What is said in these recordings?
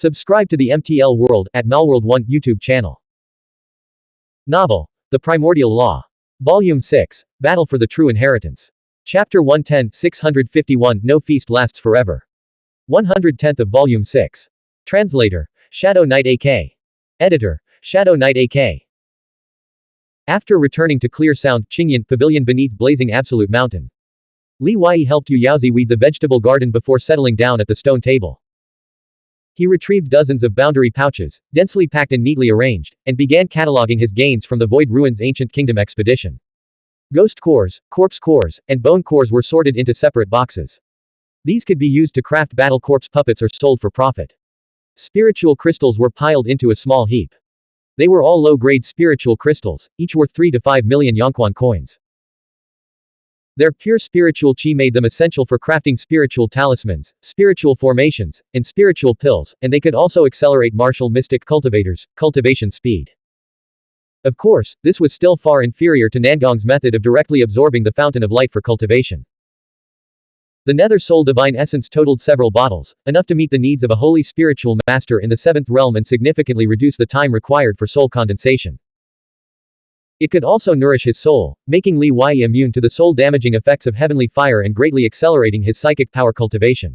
Subscribe to the MTL World at Malworld 1 YouTube channel. Novel, The Primordial Law. Volume 6, Battle for the True Inheritance. Chapter 110, 651, No Feast Lasts Forever. 110th of Volume 6. Translator, Shadow Knight AK. Editor, Shadow Knight AK. After returning to Clear Sound Qingyan Pavilion beneath blazing Absolute Mountain, Li Wai helped Yu Yaozi weed the vegetable garden before settling down at the stone table. He retrieved dozens of boundary pouches, densely packed and neatly arranged, and began cataloging his gains from the Void Ruins Ancient Kingdom expedition. Ghost cores, corpse cores, and bone cores were sorted into separate boxes. These could be used to craft battle corpse puppets or sold for profit. Spiritual crystals were piled into a small heap. They were all low-grade spiritual crystals, each worth 3 to 5 million Xuanhuan coins. Their pure spiritual qi made them essential for crafting spiritual talismans, spiritual formations, and spiritual pills, and they could also accelerate martial mystic cultivators' cultivation speed. Of course, this was still far inferior to Nangong's method of directly absorbing the fountain of light for cultivation. The Nether Soul Divine Essence totaled several bottles, enough to meet the needs of a holy spiritual master in the 7th realm and significantly reduce the time required for soul condensation. It could also nourish his soul, making Li Wai immune to the soul-damaging effects of heavenly fire and greatly accelerating his psychic power cultivation.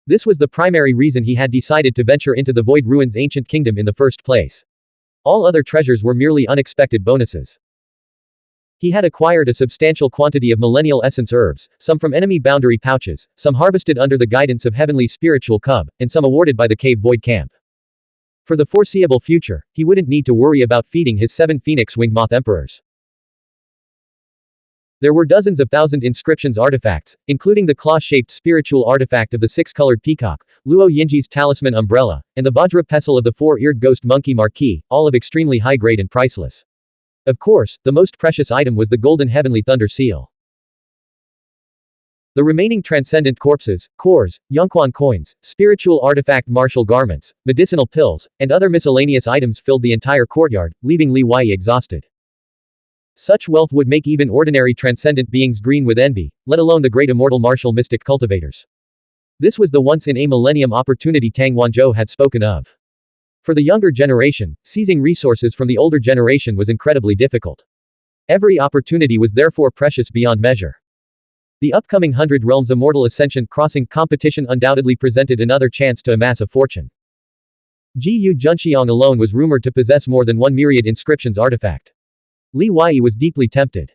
This was the primary reason he had decided to venture into the Void Ruins Ancient Kingdom in the first place. All other treasures were merely unexpected bonuses. He had acquired a substantial quantity of millennial essence herbs, some from enemy boundary pouches, some harvested under the guidance of Heavenly Spiritual Cub, and some awarded by the Cave Void Camp. For the foreseeable future, he wouldn't need to worry about feeding his 7 phoenix-winged moth emperors. There were dozens of thousand inscriptions artifacts, including the claw-shaped spiritual artifact of the 6-colored peacock, Luo Yinji's talisman umbrella, and the Vajra pestle of the 4-eared ghost monkey marquis, all of extremely high grade and priceless. Of course, the most precious item was the golden heavenly thunder seal. The remaining transcendent corpses, cores, Xuanhuan coins, spiritual artifact martial garments, medicinal pills, and other miscellaneous items filled the entire courtyard, leaving Li Wai exhausted. Such wealth would make even ordinary transcendent beings green with envy, let alone the great immortal martial mystic cultivators. This was the once-in-a-millennium opportunity Tang Wanzhou had spoken of. For the younger generation, seizing resources from the older generation was incredibly difficult. Every opportunity was therefore precious beyond measure. The upcoming 100 Realms Immortal Ascension Crossing competition undoubtedly presented another chance to amass a fortune. Ji Junxiang alone was rumored to possess more than 1 myriad inscriptions artifact. Li Wai was deeply tempted.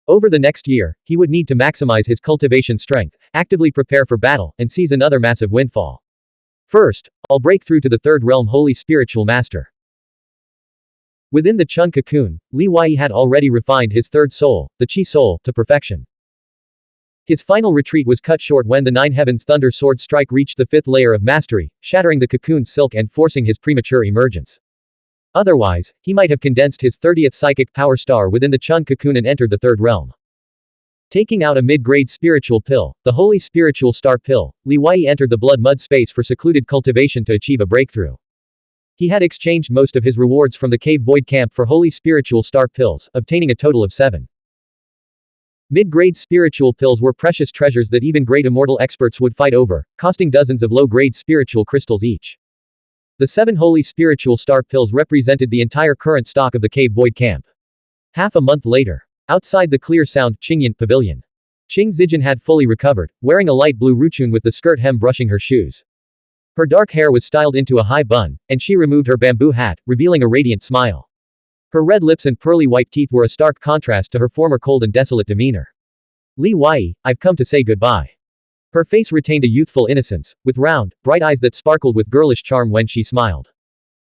Over the next year, he would need to maximize his cultivation strength, actively prepare for battle, and seize another massive windfall. First, I'll break through to the 3rd realm Holy Spiritual Master. Within the Chun cocoon, Li Wai had already refined his 3rd soul, the Qi soul, to perfection. His final retreat was cut short when the 9 Heavens Thunder Sword Strike reached the 5th layer of mastery, shattering the cocoon's silk and forcing his premature emergence. Otherwise, he might have condensed his 30th psychic power star within the Chun cocoon and entered the 3rd realm. Taking out a mid-grade spiritual pill, the Holy Spiritual Star Pill, Li Wai entered the blood mud space for secluded cultivation to achieve a breakthrough. He had exchanged most of his rewards from the Cave Void Camp for Holy Spiritual Star Pills, obtaining a total of 7. Mid-grade spiritual pills were precious treasures that even great immortal experts would fight over, costing dozens of low-grade spiritual crystals each. The 7 Holy Spiritual Star Pills represented the entire current stock of the Cave Void Camp. Half a month later, outside the Clear Sound Qingyan Pavilion, Qing Zijin had fully recovered, wearing a light blue ruchun with the skirt hem brushing her shoes. Her dark hair was styled into a high bun, and she removed her bamboo hat, revealing a radiant smile. Her red lips and pearly white teeth were a stark contrast to her former cold and desolate demeanor. Li Wai, I've come to say goodbye. Her face retained a youthful innocence, with round, bright eyes that sparkled with girlish charm when she smiled.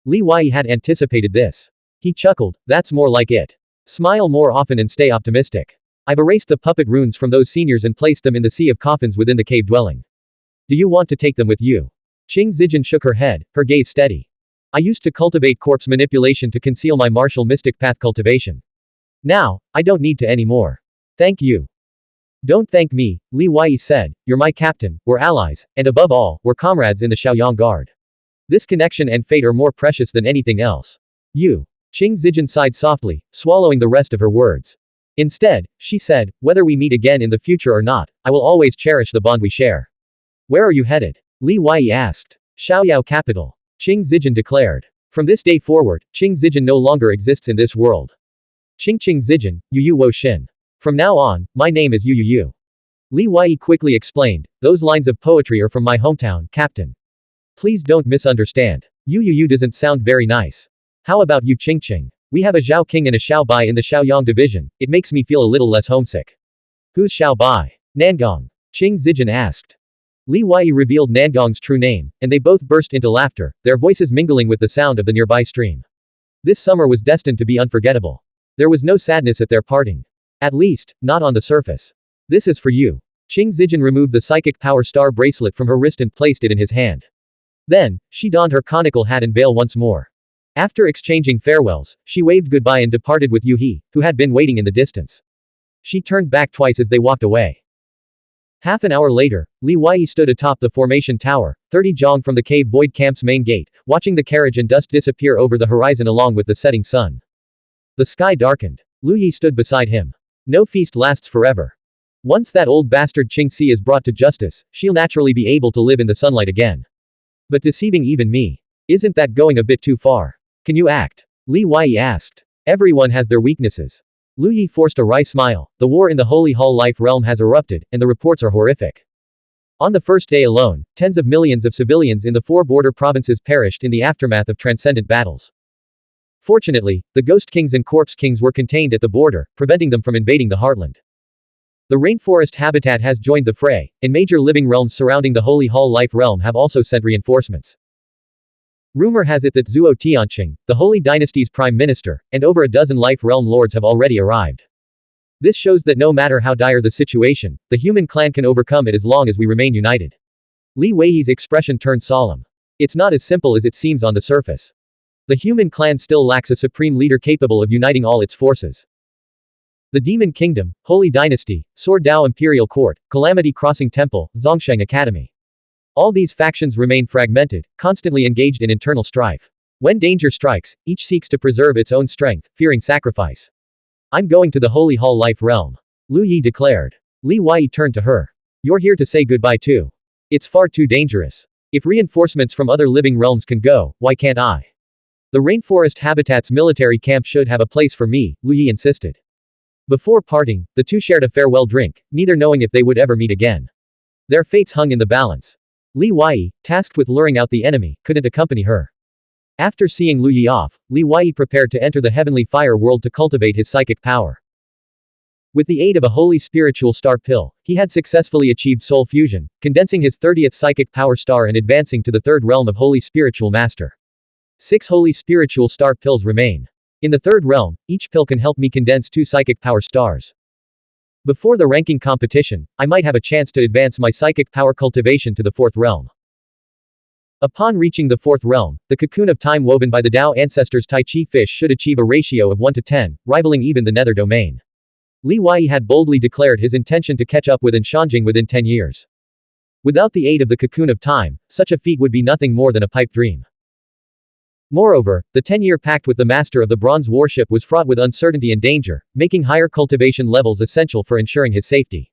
Li Wai had anticipated this. He chuckled, that's more like it. Smile more often and stay optimistic. I've erased the puppet runes from those seniors and placed them in the sea of coffins within the cave dwelling. Do you want to take them with you? Qing Zijin shook her head, her gaze steady. I used to cultivate corpse manipulation to conceal my martial mystic path cultivation. Now, I don't need to anymore. Thank you. Don't thank me, Li Wai said, you're my captain, we're allies, and above all, we're comrades in the Shaoyang Guard. This connection and fate are more precious than anything else. You. Qing Zijin sighed softly, swallowing the rest of her words. Instead, she said, whether we meet again in the future or not, I will always cherish the bond we share. Where are you headed? Li Wai asked. Xiaoyao capital. Qing Zijin declared. From this day forward, Qing Zijin no longer exists in this world. Qing Zijin, Yu Yu Wo Xin. From now on, my name is Yu Yu Yu. Li Wei quickly explained, those lines of poetry are from my hometown, Captain. Please don't misunderstand. Yu Yu Yu doesn't sound very nice. How about you Qing? We have a Zhao King and a Xiao Bai in the Xiaoyang division, it makes me feel a little less homesick. Who's Xiao Bai? Nangong. Qing Zijin asked. Li Wei revealed Nangong's true name, and they both burst into laughter, their voices mingling with the sound of the nearby stream. This summer was destined to be unforgettable. There was no sadness at their parting. At least, not on the surface. This is for you. Qing Zijin removed the psychic power star bracelet from her wrist and placed it in his hand. Then, she donned her conical hat and veil once more. After exchanging farewells, she waved goodbye and departed with Yu He, who had been waiting in the distance. She turned back twice as they walked away. Half an hour later, Li Wei stood atop the formation tower, 30 jong from the cave void camp's main gate, watching the carriage and dust disappear over the horizon along with the setting sun. The sky darkened. Lu Yi stood beside him. No feast lasts forever. Once that old bastard Qing Si is brought to justice, she'll naturally be able to live in the sunlight again. But deceiving even me. Isn't that going a bit too far? Can you act? Li Wei asked. Everyone has their weaknesses. Lu Yi forced a wry smile. The war in the Holy Hall Life realm has erupted, and the reports are horrific. On the first day alone, tens of millions of civilians in the 4 border provinces perished in the aftermath of transcendent battles. Fortunately, the Ghost Kings and Corpse Kings were contained at the border, preventing them from invading the heartland. The rainforest habitat has joined the fray, and major living realms surrounding the Holy Hall Life realm have also sent reinforcements. Rumor has it that Zuo Tianqing, the Holy Dynasty's prime minister, and over a dozen Life Realm lords have already arrived. This shows that no matter how dire the situation, the human clan can overcome it as long as we remain united. Li Wei's expression turned solemn. It's not as simple as it seems on the surface. The human clan still lacks a supreme leader capable of uniting all its forces. The Demon Kingdom, Holy Dynasty, Sword Dao Imperial Court, Calamity Crossing Temple, Zongsheng Academy. All these factions remain fragmented, constantly engaged in internal strife. When danger strikes, each seeks to preserve its own strength, fearing sacrifice. I'm going to the Holy Hall Life realm. Lu Yi declared. Li Wei turned to her. You're here to say goodbye too. It's far too dangerous. If reinforcements from other living realms can go, why can't I? The Rainforest Habitat's military camp should have a place for me, Lu Yi insisted. Before parting, the two shared a farewell drink, neither knowing if they would ever meet again. Their fates hung in the balance. Li Wei, tasked with luring out the enemy, couldn't accompany her. After seeing Lu Yi off, Li Wei prepared to enter the heavenly fire world to cultivate his psychic power. With the aid of a holy spiritual star pill, he had successfully achieved soul fusion, condensing his 30th psychic power star and advancing to the 3rd realm of holy spiritual master. 6 holy spiritual star pills remain. In the 3rd realm, each pill can help me condense 2 psychic power stars. Before the ranking competition, I might have a chance to advance my psychic power cultivation to the 4th realm. Upon reaching the 4th realm, the cocoon of time woven by the Dao ancestors Tai Chi fish should achieve a ratio of 1 to 10, rivaling even the nether domain. Li Wei had boldly declared his intention to catch up with Anshanjing within 10 years. Without the aid of the cocoon of time, such a feat would be nothing more than a pipe dream. Moreover, the 10-year pact with the master of the bronze warship was fraught with uncertainty and danger, making higher cultivation levels essential for ensuring his safety.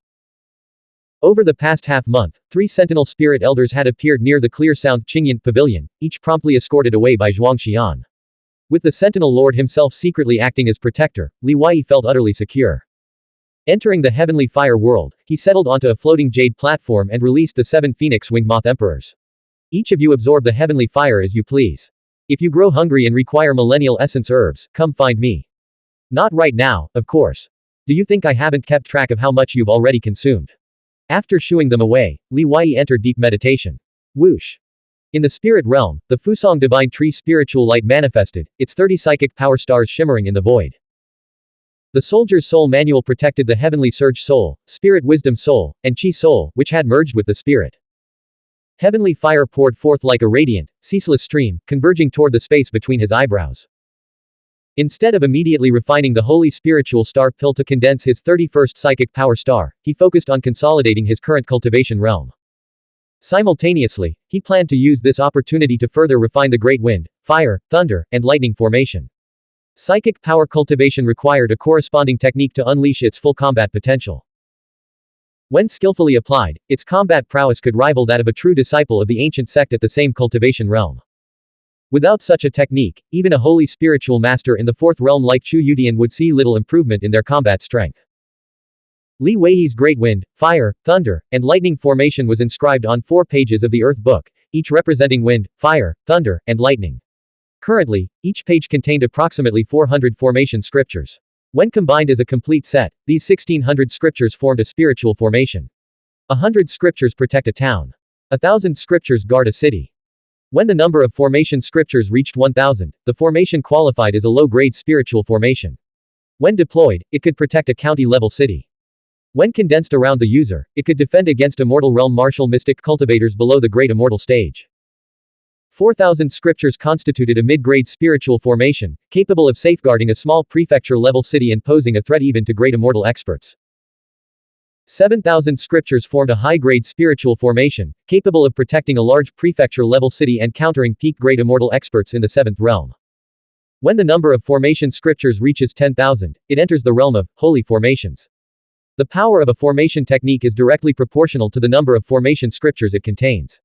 Over the past half-month, 3 sentinel spirit elders had appeared near the Clear Sound Qingyant Pavilion, each promptly escorted away by Zhuangxian. With the sentinel lord himself secretly acting as protector, Li Wei felt utterly secure. Entering the heavenly fire world, he settled onto a floating jade platform and released the 7 phoenix-winged moth emperors. Each of you absorb the heavenly fire as you please. If you grow hungry and require millennial essence herbs, come find me. Not right now, of course. Do you think I haven't kept track of how much you've already consumed? After shooing them away, Li Wei entered deep meditation. Whoosh. In the spirit realm, the Fusong divine tree spiritual light manifested, its 30 psychic power stars shimmering in the void. The soldier's soul manual protected the heavenly surge soul, spirit wisdom soul, and chi soul, which had merged with the spirit. Heavenly fire poured forth like a radiant, ceaseless stream, converging toward the space between his eyebrows. Instead of immediately refining the holy spiritual star pill to condense his 31st psychic power star, he focused on consolidating his current cultivation realm. Simultaneously, he planned to use this opportunity to further refine the great wind, fire, thunder, and lightning formation. Psychic power cultivation required a corresponding technique to unleash its full combat potential. When skillfully applied, its combat prowess could rival that of a true disciple of the ancient sect at the same cultivation realm. Without such a technique, even a holy spiritual master in the fourth realm like Chu Yudian would see little improvement in their combat strength. Li Wei's great wind, fire, thunder, and lightning formation was inscribed on 4 pages of the Earth Book, each representing wind, fire, thunder, and lightning. Currently, each page contained approximately 400 formation scriptures. When combined as a complete set, these 1600 scriptures formed a spiritual formation. 100 scriptures protect a town. 1,000 scriptures guard a city. When the number of formation scriptures reached 1,000, the formation qualified as a low-grade spiritual formation. When deployed, it could protect a county-level city. When condensed around the user, it could defend against immortal realm martial mystic cultivators below the great immortal stage. 4,000 scriptures constituted a mid-grade spiritual formation, capable of safeguarding a small prefecture-level city and posing a threat even to great immortal experts. 7,000 scriptures formed a high-grade spiritual formation, capable of protecting a large prefecture-level city and countering peak great immortal experts in the 7th realm. When the number of formation scriptures reaches 10,000, it enters the realm of holy formations. The power of a formation technique is directly proportional to the number of formation scriptures it contains.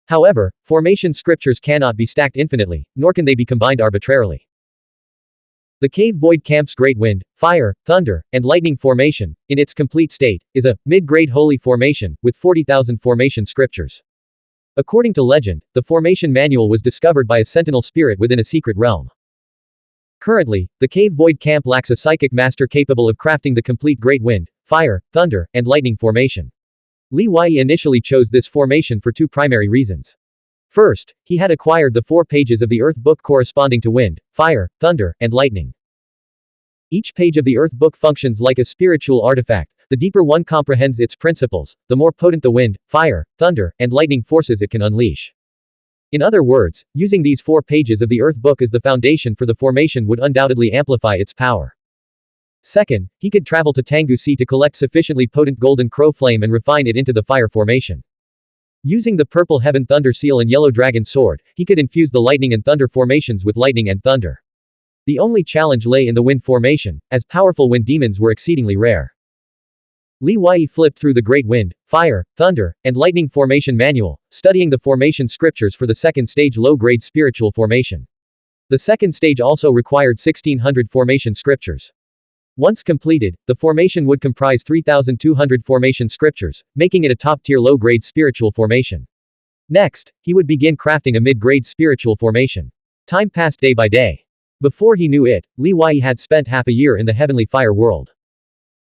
However, formation scriptures cannot be stacked infinitely, nor can they be combined arbitrarily. The Cave Void Camp's Great Wind, Fire, Thunder, and Lightning formation, in its complete state, is a mid-grade holy formation, with 40,000 formation scriptures. According to legend, the formation manual was discovered by a sentinel spirit within a secret realm. Currently, the Cave Void Camp lacks a psychic master capable of crafting the complete Great Wind, Fire, Thunder, and Lightning formation. Li Wei initially chose this formation for 2 primary reasons. First, he had acquired the 4 pages of the Earth Book corresponding to wind, fire, thunder, and lightning. Each page of the Earth Book functions like a spiritual artifact. The deeper one comprehends its principles, the more potent the wind, fire, thunder, and lightning forces it can unleash. In other words, using these 4 pages of the Earth Book as the foundation for the formation would undoubtedly amplify its power. Second, he could travel to Tangusi to collect sufficiently potent golden crow flame and refine it into the fire formation. Using the purple heaven thunder seal and yellow dragon sword, he could infuse the lightning and thunder formations with lightning and thunder. The only challenge lay in the wind formation, as powerful wind demons were exceedingly rare. Li Wei flipped through the Great Wind, Fire, Thunder, and Lightning formation manual, studying the formation scriptures for the second stage low-grade spiritual formation. The second stage also required 1600 formation scriptures. Once completed, the formation would comprise 3,200 formation scriptures, making it a top-tier low-grade spiritual formation. Next, he would begin crafting a mid-grade spiritual formation. Time passed day by day. Before he knew it, Li Wei had spent half a year in the heavenly fire world.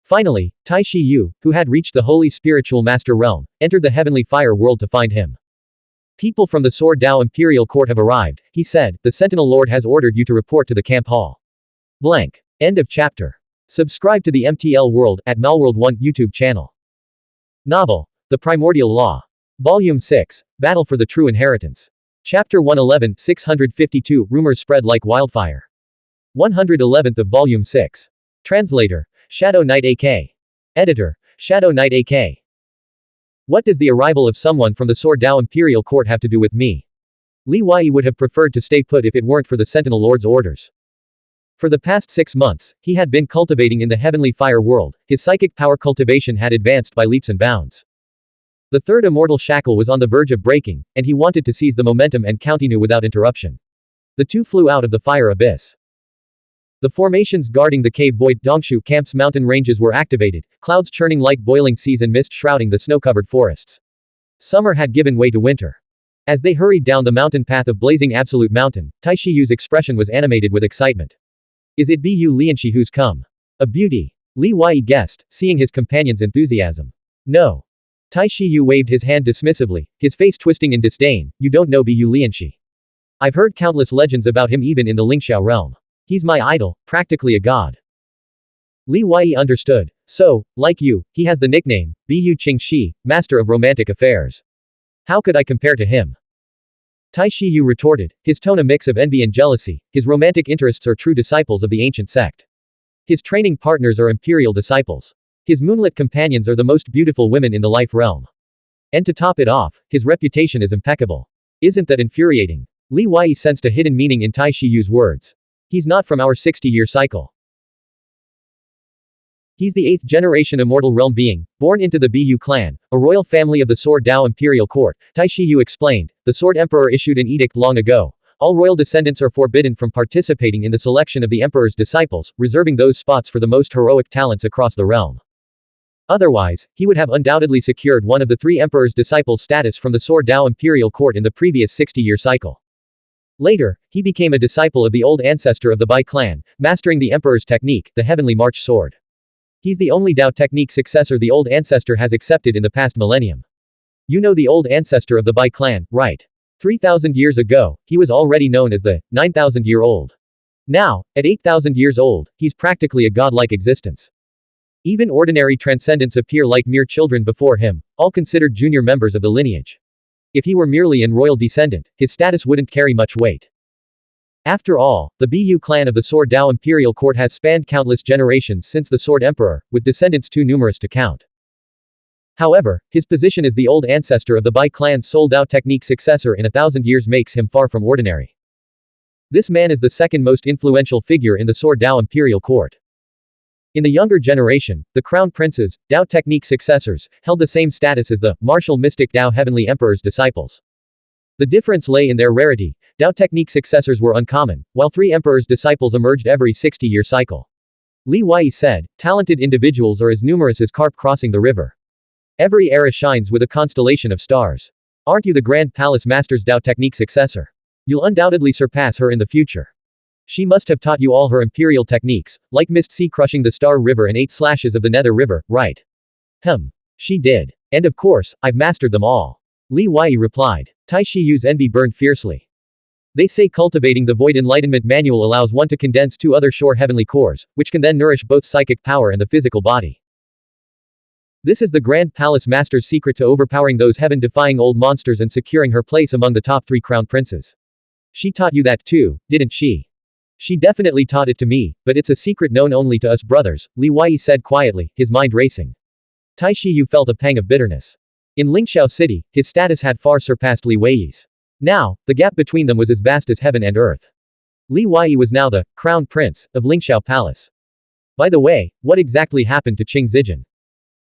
Finally, Tai Shi Yu, who had reached the holy spiritual master realm, entered the heavenly fire world to find him. People from the Sword Dao Imperial Court have arrived, he said. The Sentinel Lord has ordered you to report to the camp hall. Blank. End of chapter. Subscribe to the MTL World at Malworld 1 YouTube channel. Novel. The Primordial Law. Volume 6. Battle for the True Inheritance. Chapter 111, 652. Rumors spread like wildfire. 111th of Volume 6. Translator. Shadow Knight AK. Editor. Shadow Knight AK. What does the arrival of someone from the Sword Dao Imperial Court have to do with me? Li Wei would have preferred to stay put if it weren't for the Sentinel Lord's orders. For the past 6 months, he had been cultivating in the heavenly fire world. His psychic power cultivation had advanced by leaps and bounds. The third immortal shackle was on the verge of breaking, and he wanted to seize the momentum and continue without interruption. The two flew out of the fire abyss. The formations guarding the cave void Dongshu camp's mountain ranges were activated, clouds churning like boiling seas and mist shrouding the snow-covered forests. Summer had given way to winter. As they hurried down the mountain path of blazing Absolute Mountain, Tai Shiyu's expression was animated with excitement. Is it Bu Lianxi who's come? A beauty. Li Wei guessed, seeing his companion's enthusiasm. No. Tai Shiyu waved his hand dismissively, his face twisting in disdain. You don't know Bu Lianxi. I've heard countless legends about him even in the Lingxiao realm. He's my idol, practically a god. Li Wei understood. So, like you, he has the nickname, Bu Qingxi, Master of Romantic Affairs. How could I compare to him? Tai Shiyu retorted, his tone a mix of envy and jealousy. His romantic interests are true disciples of the ancient sect. His training partners are imperial disciples. His moonlit companions are the most beautiful women in the life realm. And to top it off, his reputation is impeccable. Isn't that infuriating? Li Wei sensed a hidden meaning in Tai Shiyu's words. He's not from our 60-year cycle. He's the 8th generation immortal realm being, born into the Bu clan, a royal family of the Sword Dao Imperial Court. Tai Shiyu explained, the Sword Emperor issued an edict long ago, all royal descendants are forbidden from participating in the selection of the emperor's disciples, reserving those spots for the most heroic talents across the realm. Otherwise, he would have undoubtedly secured one of the three emperor's disciples' status from the Sword Dao imperial court in the previous 60-year cycle. Later, he became a disciple of the old ancestor of the Bai clan, mastering the emperor's technique, the Heavenly March Sword. He's the only Dao technique successor the old ancestor has accepted in the past millennium. You know the old ancestor of the Bai clan, right? 3,000 years ago, he was already known as the 9,000-year-old. Now, at 8,000 years old, he's practically a godlike existence. Even ordinary transcendents appear like mere children before him, all considered junior members of the lineage. If he were merely an royal descendant, his status wouldn't carry much weight. After all, the Bu clan of the Sword Dao imperial court has spanned countless generations since the Sword Emperor, with descendants too numerous to count. However, his position as the old ancestor of the Bai clan's sole Dao technique successor in 1,000 years makes him far from ordinary. This man is the second most influential figure in the Sword Dao imperial court. In the younger generation, the crown princes, Dao technique successors, held the same status as the martial mystic Dao heavenly emperor's disciples. The difference lay in their rarity. Dao technique successors were uncommon, while three emperors' disciples emerged every 60-year cycle. Li Wei said, talented individuals are as numerous as carp crossing the river. Every era shines with a constellation of stars. Aren't you the Grand Palace Master's Dao technique successor? You'll undoubtedly surpass her in the future. She must have taught you all her imperial techniques, like Mist Sea crushing the Star River and 8 slashes of the Nether River, right? She did. And of course, I've mastered them all. Li Wei replied. Tai Shiyu's envy burned fiercely. They say cultivating the Void Enlightenment Manual allows one to condense two other Shore heavenly cores, which can then nourish both psychic power and the physical body. This is the Grand Palace Master's secret to overpowering those heaven-defying old monsters and securing her place among the top 3 crown princes. She taught you that too, didn't she? She definitely taught it to me, but it's a secret known only to us brothers, Li Wei said quietly, his mind racing. Tai Shiyu felt a pang of bitterness. In Lingxiao City, his status had far surpassed Li Wei's. Now, the gap between them was as vast as heaven and earth. Li Wei was now the crown prince of Lingxiao Palace. By the way, what exactly happened to Qing Zijin?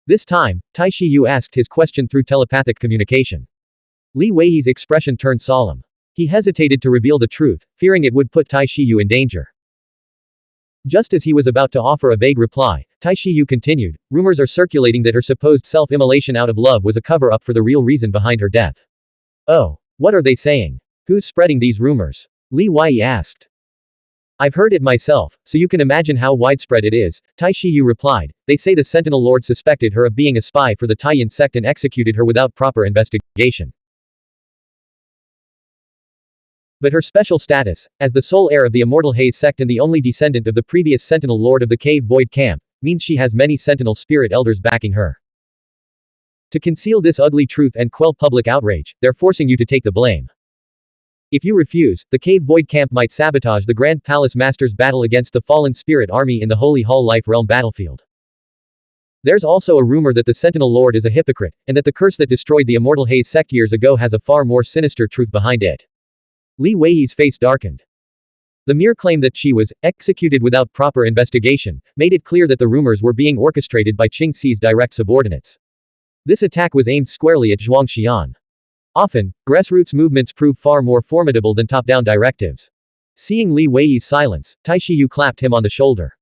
This time, Tai Shiyu asked his question through telepathic communication. Li Wei's expression turned solemn. He hesitated to reveal the truth, fearing it would put Tai Shiyu in danger. Just as he was about to offer a vague reply, Tai Shiyu continued, rumors are circulating that her supposed self-immolation out of love was a cover-up for the real reason behind her death. Oh. What are they saying? Who's spreading these rumors? Li Wei asked. I've heard it myself, so you can imagine how widespread it is, Tai Shiyu replied. They say the Sentinel Lord suspected her of being a spy for the Taiyan sect and executed her without proper investigation. But her special status, as the sole heir of the Immortal Haze sect and the only descendant of the previous Sentinel Lord of the Cave Void Camp, means she has many Sentinel Spirit Elders backing her. To conceal this ugly truth and quell public outrage, they're forcing you to take the blame. If you refuse, the Cave Void Camp might sabotage the Grand Palace Master's battle against the fallen spirit army in the Holy Hall Life Realm battlefield. There's also a rumor that the Sentinel Lord is a hypocrite, and that the curse that destroyed the Immortal Haze sect years ago has a far more sinister truth behind it. Li Wei's face darkened. The mere claim that she was executed without proper investigation made it clear that the rumors were being orchestrated by Qing Si's direct subordinates. This attack was aimed squarely at Xuanhuan. Often, grassroots movements prove far more formidable than top-down directives. Seeing Li Wei's silence, Tai Shiyu clapped him on the shoulder.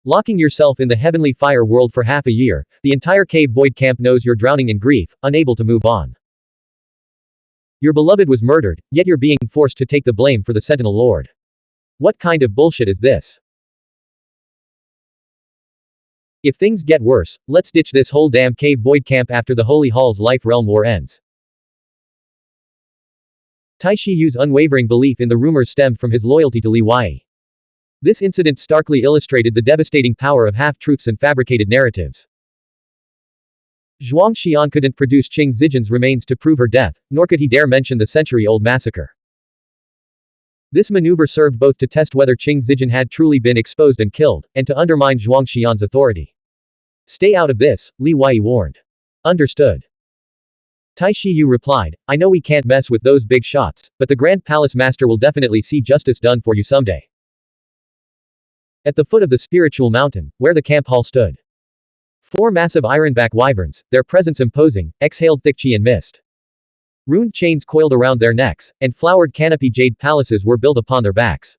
Locking yourself in the heavenly fire world for half a year, the entire Cave Void Camp knows you're drowning in grief, unable to move on. Your beloved was murdered, yet you're being forced to take the blame for the Sentinel Lord. What kind of bullshit is this? If things get worse, let's ditch this whole damn Cave Void Camp after the Holy Hall's Life Realm War ends. Tai Shiyu's unwavering belief in the rumors stemmed from his loyalty to Li Wei. This incident starkly illustrated the devastating power of half-truths and fabricated narratives. Xuanhuan couldn't produce Qing Zijin's remains to prove her death, nor could he dare mention the century-old massacre. This maneuver served both to test whether Qing Zijin had truly been exposed and killed, and to undermine Xuanhuan's authority. Stay out of this, Li Wei warned. Understood. Tai Shiyu replied, I know we can't mess with those big shots, but the Grand Palace Master will definitely see justice done for you someday. At the foot of the spiritual mountain, where the camp hall stood, 4 massive ironback wyverns, their presence imposing, exhaled thick qi and mist. Runed chains coiled around their necks, and flowered canopy jade palaces were built upon their backs.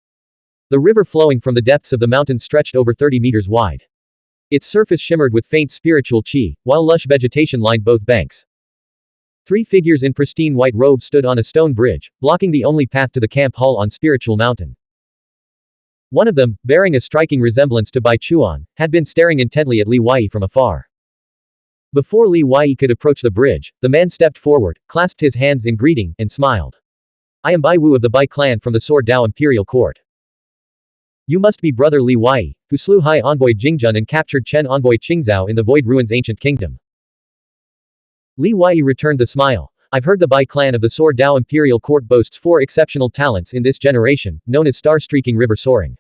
The river flowing from the depths of the mountain stretched over 30 meters wide. Its surface shimmered with faint spiritual qi, while lush vegetation lined both banks. 3 figures in pristine white robes stood on a stone bridge, blocking the only path to the camp hall on Spiritual Mountain. One of them, bearing a striking resemblance to Bai Chuan, had been staring intently at Li Wei from afar. Before Li Wei could approach the bridge, the man stepped forward, clasped his hands in greeting, and smiled. "I am Bai Wu of the Bai clan from the Sword Dao Imperial Court. You must be brother Li Wei, who slew High Envoy Jingjun and captured Chen Envoy Qingzhao in the Void Ruins Ancient Kingdom." Li Wei returned the smile. "I've heard the Bai clan of the Sword Dao Imperial Court boasts 4 exceptional talents in this generation, known as star-streaking river soaring.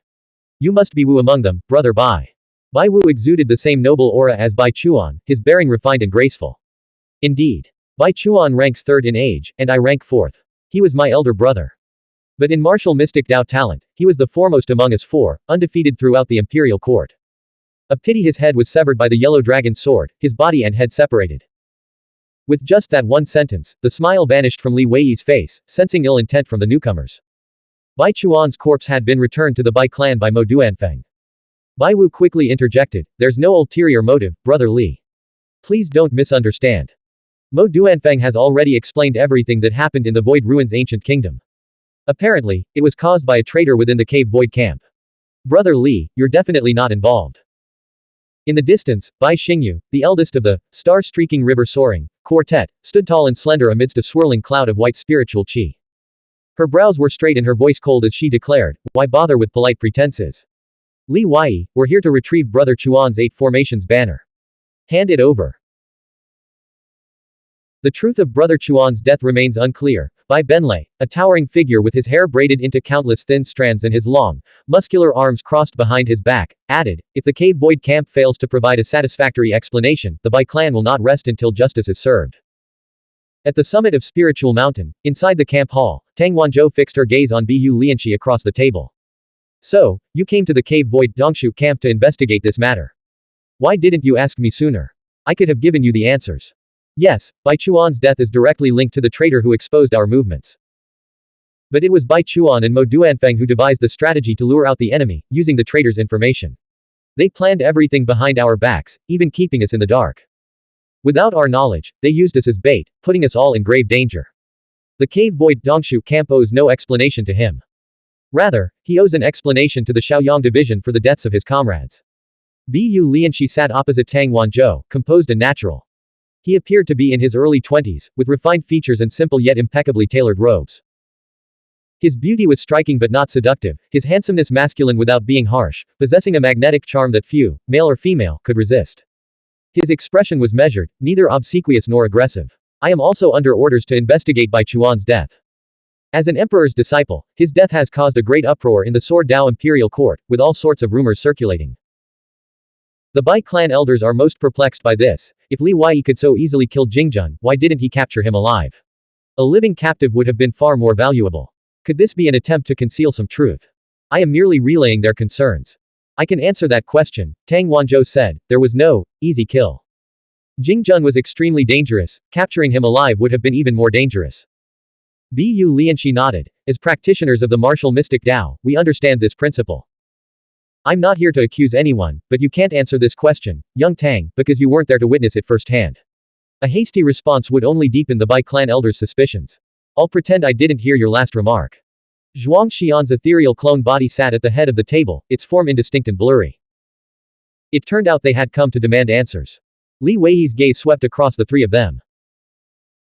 You must be Wu among them, brother Bai." Bai Wu exuded the same noble aura as Bai Chuan, his bearing refined and graceful. "Indeed. Bai Chuan ranks 3rd in age, and I rank 4th. He was my elder brother. But in martial mystic Dao talent, he was the foremost among us 4, undefeated throughout the Imperial Court. A pity his head was severed by the yellow dragon's sword, his body and head separated." With just that one sentence, the smile vanished from Li Wei's face, sensing ill intent from the newcomers. Bai Chuan's corpse had been returned to the Bai clan by Mo Duanfeng. Bai Wu quickly interjected, "There's no ulterior motive, brother Li. Please don't misunderstand. Mo Duanfeng has already explained everything that happened in the Void Ruins Ancient Kingdom. Apparently, it was caused by a traitor within the Cave Void camp. Brother Li, you're definitely not involved." In the distance, Bai Xingyu, the eldest of the star-streaking river soaring quartet, stood tall and slender amidst a swirling cloud of white spiritual qi. Her brows were straight and her voice cold as she declared, "Why bother with polite pretenses? Li Wei, we're here to retrieve Brother Chuan's 8 formations banner. Hand it over." The truth of Brother Chuan's death remains unclear. Bai Benlei, a towering figure with his hair braided into countless thin strands and his long, muscular arms crossed behind his back, added, "If the Cave Void camp fails to provide a satisfactory explanation, the Bai clan will not rest until justice is served." At the summit of Spiritual Mountain, inside the camp hall, Tang Wanzhou fixed her gaze on Bu Lianqi across the table. "So, you came to the Cave Void Dongshu camp to investigate this matter. Why didn't you ask me sooner? I could have given you the answers. Yes, Bai Chuan's death is directly linked to the traitor who exposed our movements. But it was Bai Chuan and Mo Duanfeng who devised the strategy to lure out the enemy, using the traitor's information. They planned everything behind our backs, even keeping us in the dark. Without our knowledge, they used us as bait, putting us all in grave danger. The Cave Void Dongshu camp owes no explanation to him. Rather, he owes an explanation to the Shaoyang division for the deaths of his comrades." Bu Lianqi sat opposite Tang Wanzhou, composed and natural. He appeared to be in his early 20s, with refined features and simple yet impeccably tailored robes. His beauty was striking but not seductive, his handsomeness masculine without being harsh, possessing a magnetic charm that few, male or female, could resist. His expression was measured, neither obsequious nor aggressive. "I am also under orders to investigate Bai Chuan's death. As an emperor's disciple, his death has caused a great uproar in the Sword Dao Imperial Court, with all sorts of rumors circulating. The Bai clan elders are most perplexed by this. If Li Wei could so easily kill Jingjun, why didn't he capture him alive? A living captive would have been far more valuable. Could this be an attempt to conceal some truth? I am merely relaying their concerns. I can answer that question," Tang Wanzhou said. "There was no easy kill. Jingjun was extremely dangerous, capturing him alive would have been even more dangerous." Bu Lianqi nodded. "As practitioners of the martial mystic Dao, we understand this principle. I'm not here to accuse anyone, but you can't answer this question, young Tang, because you weren't there to witness it firsthand. A hasty response would only deepen the Bai clan elders' suspicions. I'll pretend I didn't hear your last remark." Zhuang Xian's ethereal clone body sat at the head of the table, its form indistinct and blurry. It turned out they had come to demand answers. Li Wei's gaze swept across the 3 of them.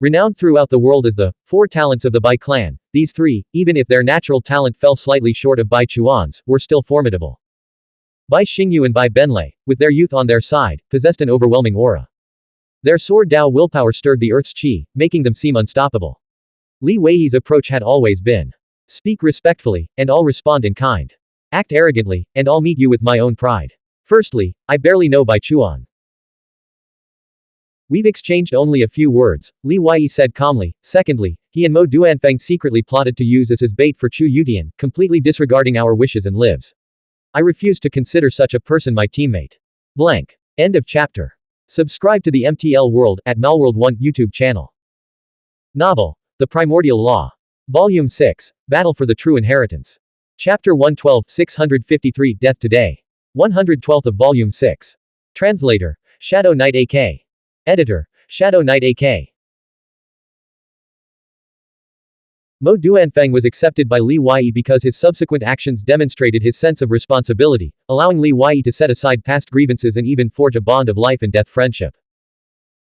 Renowned throughout the world as the 4 talents of the Bai clan, these 3, even if their natural talent fell slightly short of Bai Chuan's, were still formidable. Bai Xingyu and Bai Benlei, with their youth on their side, possessed an overwhelming aura. Their Sword Dao willpower stirred the earth's qi, making them seem unstoppable. Li Wei's approach had always been, "Speak respectfully, and I'll respond in kind. Act arrogantly, and I'll meet you with my own pride. Firstly, I barely know Bai Chuan. We've exchanged only a few words," Li Wei said calmly. "Secondly, he and Mo Duanfeng secretly plotted to use us as bait for Chu Yutian, completely disregarding our wishes and lives. I refuse to consider such a person my teammate. Blank. End of chapter. Subscribe to the MTL World at Malworld 1 YouTube channel. Novel. The Primordial Law. Volume 6. Battle for the True Inheritance. Chapter 112, 653, Death Today. 112th of Volume 6. Translator, Shadow Knight AK. Editor, Shadow Knight AK. Mo Duanfeng was accepted by Li Weiyi because his subsequent actions demonstrated his sense of responsibility, allowing Li Weiyi to set aside past grievances and even forge a bond of life and death friendship.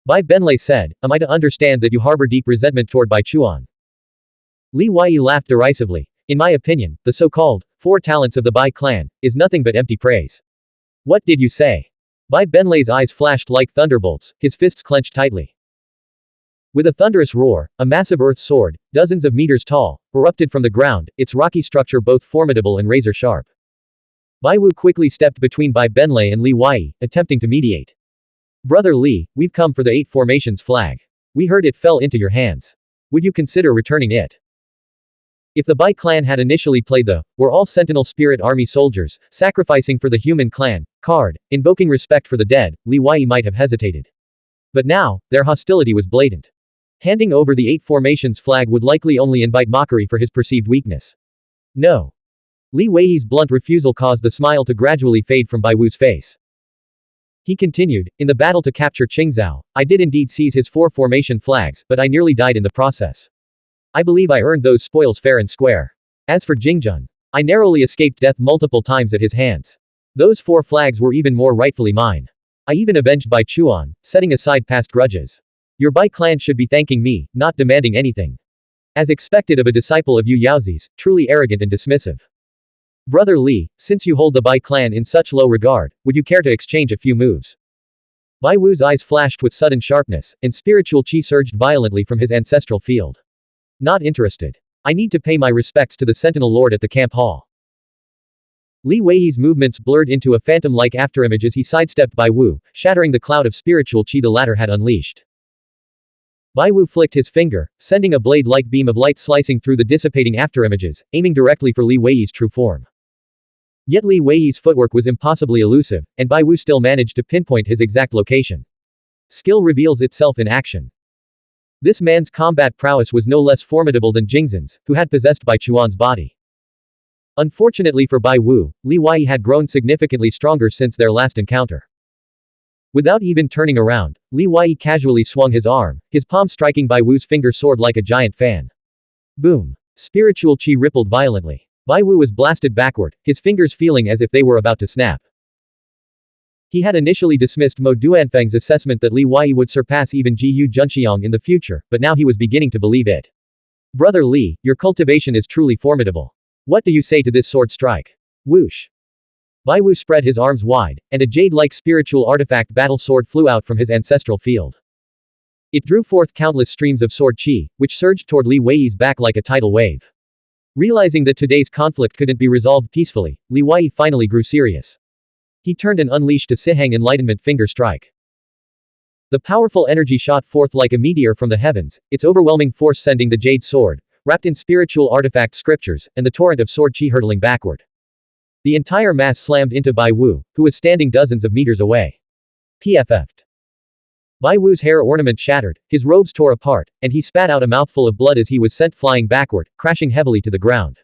Bai Benlei said, "Am I to understand that you harbor deep resentment toward Bai Chuan?" Li Weiyi laughed derisively. "In my opinion, the so-called four talents of the Bai clan is nothing but empty praise." "What did you say?" Bai Benlei's eyes flashed like thunderbolts, his fists clenched tightly. With a thunderous roar, a massive earth sword, dozens of meters tall, erupted from the ground, its rocky structure both formidable and razor-sharp. Bai Wu quickly stepped between Bai Benlei and Li Weiyi, attempting to mediate. "Brother Li, we've come for the 8 formations flag. We heard it fell into your hands. Would you consider returning it?" If the Bai clan had initially played the "we're all Sentinel Spirit Army soldiers, sacrificing for the human clan" card, invoking respect for the dead, Li Weiyi might have hesitated. But now, their hostility was blatant. Handing over the 8 formations flag would likely only invite mockery for his perceived weakness. "No." Li Weiyi's blunt refusal caused the smile to gradually fade from Bai Wu's face. He continued, "In the battle to capture Qingzhou, I did indeed seize his 4 formation flags, but I nearly died in the process. I believe I earned those spoils fair and square. As for Jingjun, I narrowly escaped death multiple times at his hands. Those 4 flags were even more rightfully mine. I even avenged Bai Chuan, setting aside past grudges. Your Bai clan should be thanking me, not demanding anything. As expected of a disciple of Yu Yaozi's, truly arrogant and dismissive. Brother Li, since you hold the Bai clan in such low regard, would you care to exchange a few moves?" Bai Wu's eyes flashed with sudden sharpness, and spiritual qi surged violently from his ancestral field. "Not interested. I need to pay my respects to the Sentinel Lord at the camp hall." Li Weiyi's movements blurred into a phantom-like afterimage as he sidestepped Bai Wu, shattering the cloud of spiritual qi the latter had unleashed. Bai Wu flicked his finger, sending a blade-like beam of light slicing through the dissipating afterimages, aiming directly for Li Weiyi's true form. Yet Li Weiyi's footwork was impossibly elusive, and Bai Wu still managed to pinpoint his exact location. Skill reveals itself in action. This man's combat prowess was no less formidable than Jingzhen's, who had possessed Bai Chuan's body. Unfortunately for Bai Wu, Li Weiyi had grown significantly stronger since their last encounter. Without even turning around, Li Weiyi casually swung his arm, his palm striking Bai Wu's finger sword like a giant fan. Boom! Spiritual qi rippled violently. Bai Wu was blasted backward, his fingers feeling as if they were about to snap. He had initially dismissed Mo Duanfeng's assessment that Li Weiyi would surpass even Ji Yu Junxiang in the future, but now he was beginning to believe it. "Brother Li, your cultivation is truly formidable. What do you say to this sword strike?" Whoosh! Bai Wu spread his arms wide, and a jade-like spiritual artifact battle sword flew out from his ancestral field. It drew forth countless streams of sword qi, which surged toward Li Weiyi's back like a tidal wave. Realizing that today's conflict couldn't be resolved peacefully, Li Weiyi finally grew serious. He turned and unleashed a Siheng Enlightenment finger strike. The powerful energy shot forth like a meteor from the heavens, its overwhelming force sending the jade sword, wrapped in spiritual artifact scriptures, and the torrent of sword qi hurtling backward. The entire mass slammed into Bai Wu, who was standing dozens of meters away. PFF'd. Bai Wu's hair ornament shattered, his robes tore apart, and he spat out a mouthful of blood as he was sent flying backward, crashing heavily to the ground.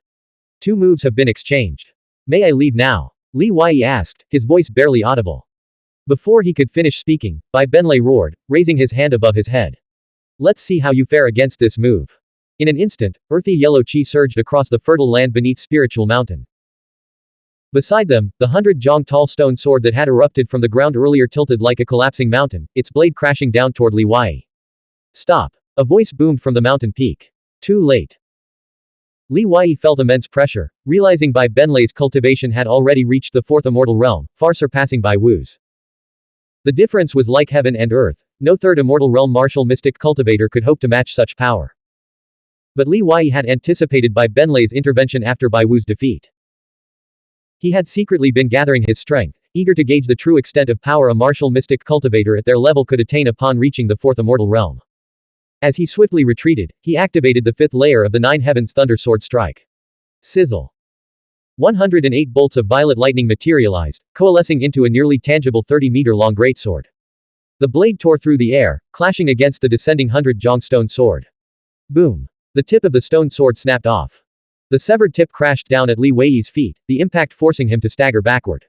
2 moves have been exchanged. "May I leave now?" Li Weiyi asked, his voice barely audible. Before he could finish speaking, Bai Benlei roared, raising his hand above his head. "Let's see how you fare against this move." In an instant, earthy yellow qi surged across the fertile land beneath Spiritual Mountain. Beside them, the 100-jong tall stone sword that had erupted from the ground earlier tilted like a collapsing mountain, its blade crashing down toward Li Weiyi. "Stop!" A voice boomed from the mountain peak. Too late. Li Weiyi felt immense pressure, realizing Bai Benlei's cultivation had already reached the 4th immortal realm, far surpassing Bai Wu's. The difference was like heaven and earth, no 3rd immortal realm martial mystic cultivator could hope to match such power. But Li Weiyi had anticipated Bai Benlei's intervention after Bai Wu's defeat. He had secretly been gathering his strength, eager to gauge the true extent of power a martial mystic cultivator at their level could attain upon reaching the 4th immortal realm. As he swiftly retreated, he activated the 5th layer of the 9 Heavens Thunder Sword Strike. Sizzle. 108 bolts of violet lightning materialized, coalescing into a nearly tangible 30-meter-long greatsword. The blade tore through the air, clashing against the descending 100-jong stone sword. Boom. The tip of the stone sword snapped off. The severed tip crashed down at Li Wei's feet, the impact forcing him to stagger backward.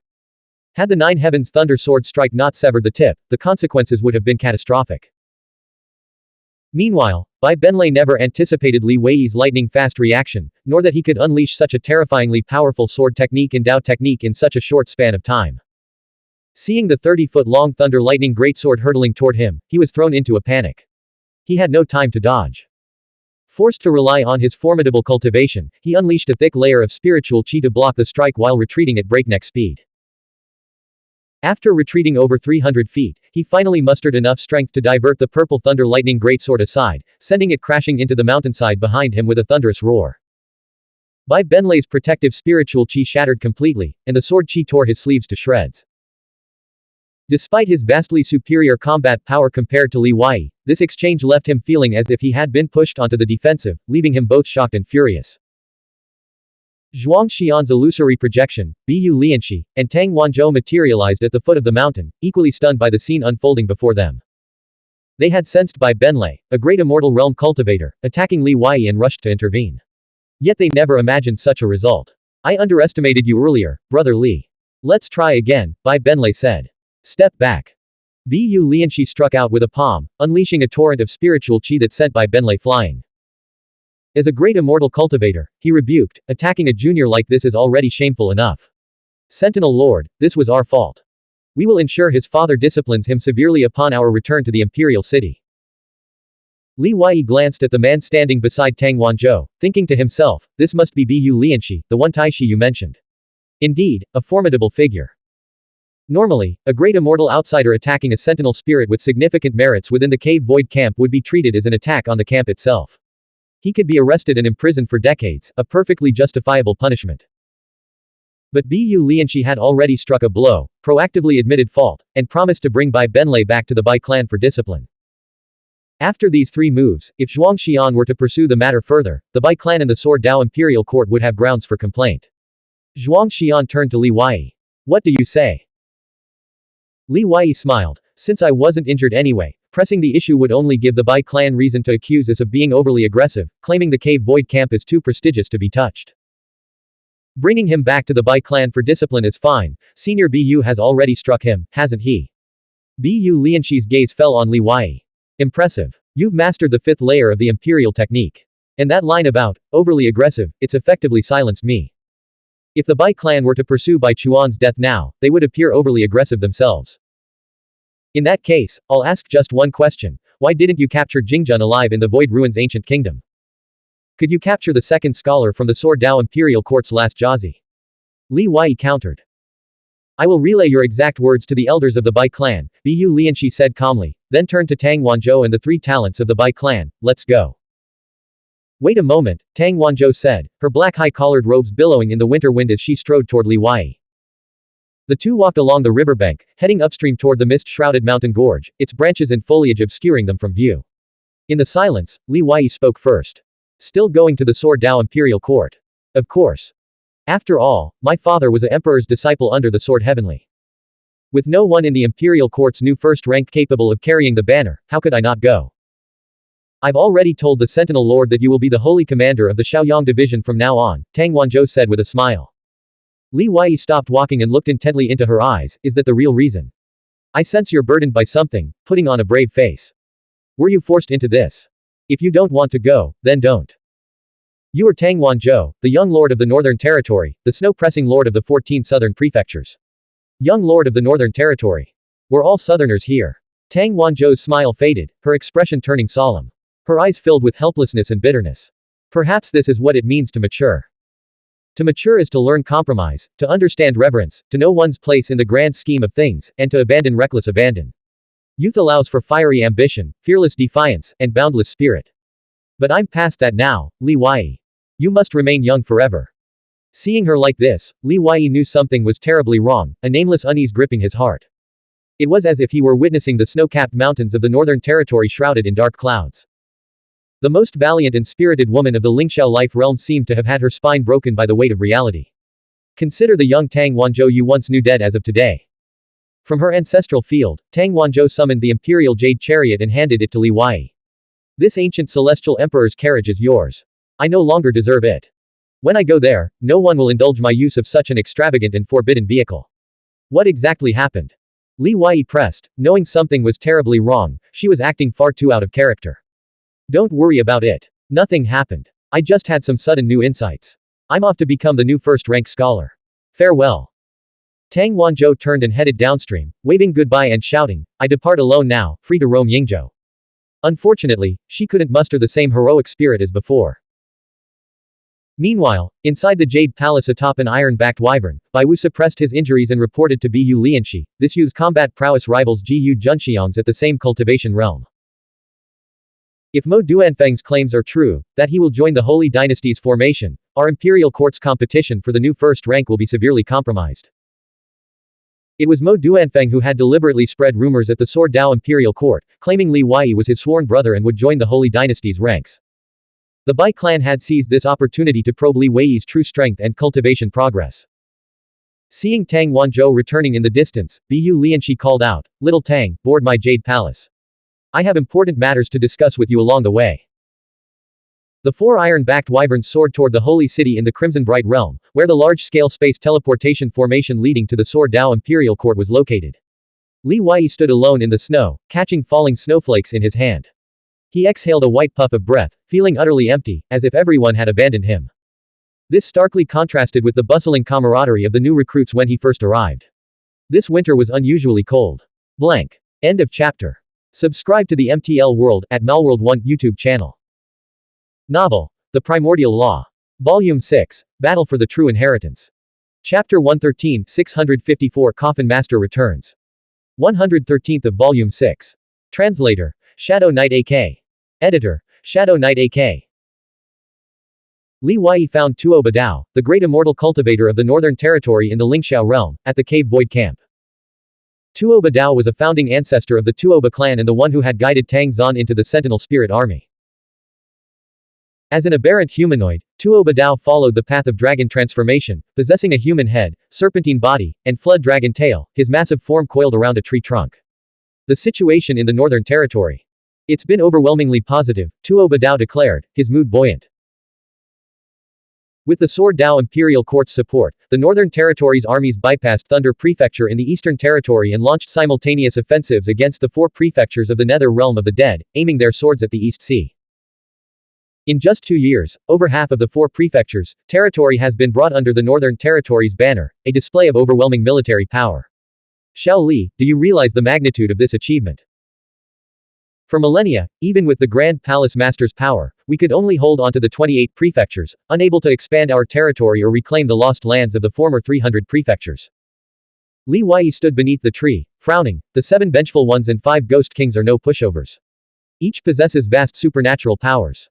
Had the Nine Heavens Thunder Sword strike not severed the tip, the consequences would have been catastrophic. Meanwhile, Bai Benlei never anticipated Li Wei's lightning-fast reaction, nor that he could unleash such a terrifyingly powerful sword technique and Dao technique in such a short span of time. Seeing the 30-foot-long thunder lightning greatsword hurtling toward him, he was thrown into a panic. He had no time to dodge. Forced to rely on his formidable cultivation, he unleashed a thick layer of spiritual chi to block the strike while retreating at breakneck speed. After retreating over 300 feet, he finally mustered enough strength to divert the purple thunder lightning greatsword aside, sending it crashing into the mountainside behind him with a thunderous roar. Bai Benlei's protective spiritual chi shattered completely, and the sword chi tore his sleeves to shreds. Despite his vastly superior combat power compared to Li Wei, this exchange left him feeling as if he had been pushed onto the defensive, leaving him both shocked and furious. Zhuang Xian's illusory projection, Bu Lianxi, and Tang Wanzhou materialized at the foot of the mountain, equally stunned by the scene unfolding before them. They had sensed Bai Benlei, a great immortal realm cultivator, attacking Li Wei and rushed to intervene. Yet they never imagined such a result. I underestimated you earlier, brother Li. Let's try again, Bai Benlei said. Step back. Bu Lianxi struck out with a palm, unleashing a torrent of spiritual chi that sent Bai Benlei flying. As a great immortal cultivator, he rebuked, attacking a junior like this is already shameful enough. Sentinel Lord, this was our fault. We will ensure his father disciplines him severely upon our return to the imperial city. Li Wei glanced at the man standing beside Tang Wanzhou, thinking to himself, this must be Bu Lianxi, the one Taishi you mentioned. Indeed, a formidable figure. Normally, a great immortal outsider attacking a sentinel spirit with significant merits within the cave void camp would be treated as an attack on the camp itself. He could be arrested and imprisoned for decades, a perfectly justifiable punishment. But Bu Lianxi had already struck a blow, proactively admitted fault, and promised to bring Bai Benlei back to the Bai clan for discipline. After these three moves, if Zhuang Xian were to pursue the matter further, the Bai clan and the Sword Dao Imperial Court would have grounds for complaint. Zhuang Xian turned to Li Wei. What do you say? Li Wei smiled. Since I wasn't injured anyway, pressing the issue would only give the Bai clan reason to accuse us of being overly aggressive, claiming the cave void camp is too prestigious to be touched. Bringing him back to the Bai clan for discipline is fine, Senior Bu has already struck him, hasn't he? Bu Lianxi's gaze fell on Li Wei. Impressive. You've mastered the fifth layer of the imperial technique. And that line about, overly aggressive, it's effectively silenced me. If the Bai clan were to pursue Bai Chuan's death now, they would appear overly aggressive themselves. In that case, I'll ask just one question. Why didn't you capture Jingjun alive in the Void Ruins Ancient Kingdom? Could you capture the second scholar from the Sword Dao Imperial Court's last Jazi? Li Wei countered. I will relay your exact words to the elders of the Bai clan, Bu Lianxi said calmly, then turned to Tang Wanzhou and the three talents of the Bai clan. Let's go. Wait a moment, Tang Wanzhou said, her black high-collared robes billowing in the winter wind as she strode toward Li Wei. The two walked along the riverbank, heading upstream toward the mist-shrouded mountain gorge, its branches and foliage obscuring them from view. In the silence, Li Wei spoke first. Still going to the Sword Dao Imperial Court? Of course. After all, my father was an emperor's disciple under the Sword Heavenly. With no one in the Imperial Court's new first rank capable of carrying the banner, how could I not go? I've already told the Sentinel Lord that you will be the holy commander of the Shaoyang division from now on, Tang Wanzhou said with a smile. Li Wei stopped walking and looked intently into her eyes. Is that the real reason? I sense you're burdened by something, putting on a brave face. Were you forced into this? If you don't want to go, then don't. You are Tang Wanzhou, the young lord of the Northern Territory, the snow-pressing lord of the 14 southern prefectures. Young lord of the Northern Territory. We're all southerners here. Tang Wanzhou's smile faded, her expression turning solemn. Her eyes filled with helplessness and bitterness. Perhaps this is what it means to mature. To mature is to learn compromise, to understand reverence, to know one's place in the grand scheme of things, and to abandon reckless abandon. Youth allows for fiery ambition, fearless defiance, and boundless spirit. But I'm past that now, Li Wei. You must remain young forever. Seeing her like this, Li Wei knew something was terribly wrong, a nameless unease gripping his heart. It was as if he were witnessing the snow-capped mountains of the Northern Territory shrouded in dark clouds. The most valiant and spirited woman of the Lingxiao life realm seemed to have had her spine broken by the weight of reality. Consider the young Tang Wanzhou you once knew dead as of today. From her ancestral field, Tang Wanzhou summoned the Imperial Jade Chariot and handed it to Li Wei. This ancient celestial emperor's carriage is yours. I no longer deserve it. When I go there, no one will indulge my use of such an extravagant and forbidden vehicle. What exactly happened? Li Wei pressed, knowing something was terribly wrong, she was acting far too out of character. Don't worry about it. Nothing happened. I just had some sudden new insights. I'm off to become the new first-rank scholar. Farewell. Tang Wanzhou turned and headed downstream, waving goodbye and shouting, I depart alone now, free to roam Yingzhou. Unfortunately, she couldn't muster the same heroic spirit as before. Meanwhile, inside the Jade Palace atop an iron-backed wyvern, Bai Wu suppressed his injuries and reported to Bu Lianxi, this youth's combat prowess rivals Ji Junxiang's at the same cultivation realm. If Mo Duanfeng's claims are true, that he will join the Holy Dynasty's formation, our imperial court's competition for the new first rank will be severely compromised. It was Mo Duanfeng who had deliberately spread rumors at the Sword Dao imperial court, claiming Li Wei was his sworn brother and would join the Holy Dynasty's ranks. The Bai clan had seized this opportunity to probe Li Wei's true strength and cultivation progress. Seeing Tang Wanzhou returning in the distance, Bu Lianxi called out, Little Tang, board my Jade Palace. I have important matters to discuss with you along the way. The four iron-backed wyverns soared toward the holy city in the Crimson Bright Realm, where the large-scale space teleportation formation leading to the Sword Dao Imperial Court was located. Li Wei stood alone in the snow, catching falling snowflakes in his hand. He exhaled a white puff of breath, feeling utterly empty, as if everyone had abandoned him. This starkly contrasted with the bustling camaraderie of the new recruits when he first arrived. This winter was unusually cold. Blank. End of chapter. Subscribe to the MTL World at Malworld 1 YouTube channel. Novel. The Primordial Law. Volume 6. Battle for the True Inheritance. Chapter 113, 654 Coffin Master Returns. 113th of Volume 6. Translator. Shadow Knight AK. Editor. Shadow Knight AK. Li Wei found Tuo Badao, the great immortal cultivator of the Northern Territory in the Lingxiao realm, at the Cave Void Camp. Tuo Badao was a founding ancestor of the Tuoba clan and the one who had guided Tang Zan into the Sentinel Spirit Army. As an aberrant humanoid, Tuo Badao followed the path of dragon transformation, possessing a human head, serpentine body, and flood dragon tail, his massive form coiled around a tree trunk. The situation in the Northern Territory. It's been overwhelmingly positive, Tuo Badao declared, his mood buoyant. With the Sword Dao Imperial Court's support, the Northern Territory's armies bypassed Thunder Prefecture in the Eastern Territory and launched simultaneous offensives against the four prefectures of the Nether Realm of the Dead, aiming their swords at the East Sea. In just 2 years, over half of the four prefectures' territory has been brought under the Northern Territory's banner, a display of overwhelming military power. Xiao Li, do you realize the magnitude of this achievement? For millennia, even with the Grand Palace Master's power, we could only hold onto the 28 prefectures, unable to expand our territory or reclaim the lost lands of the former 300 prefectures. Li Wei stood beneath the tree, frowning. The 7 vengeful ones and 5 ghost kings are no pushovers. Each possesses vast supernatural powers.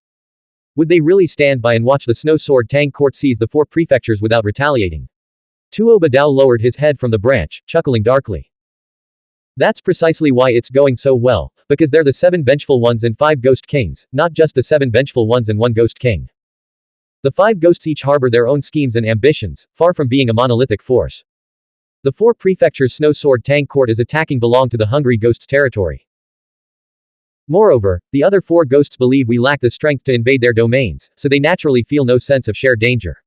Would they really stand by and watch the Snow Sword Tang court seize the 4 prefectures without retaliating? Tuo Badao lowered his head from the branch, chuckling darkly. That's precisely why it's going so well, because they're the 7 vengeful ones and 5 ghost kings, not just the 7 vengeful ones and 1 ghost king. The 5 ghosts each harbor their own schemes and ambitions, far from being a monolithic force. The 4 prefectures Snow Sword Tang court is attacking belong to the Hungry Ghosts' territory. Moreover, the other 4 ghosts believe we lack the strength to invade their domains, so they naturally feel no sense of shared danger.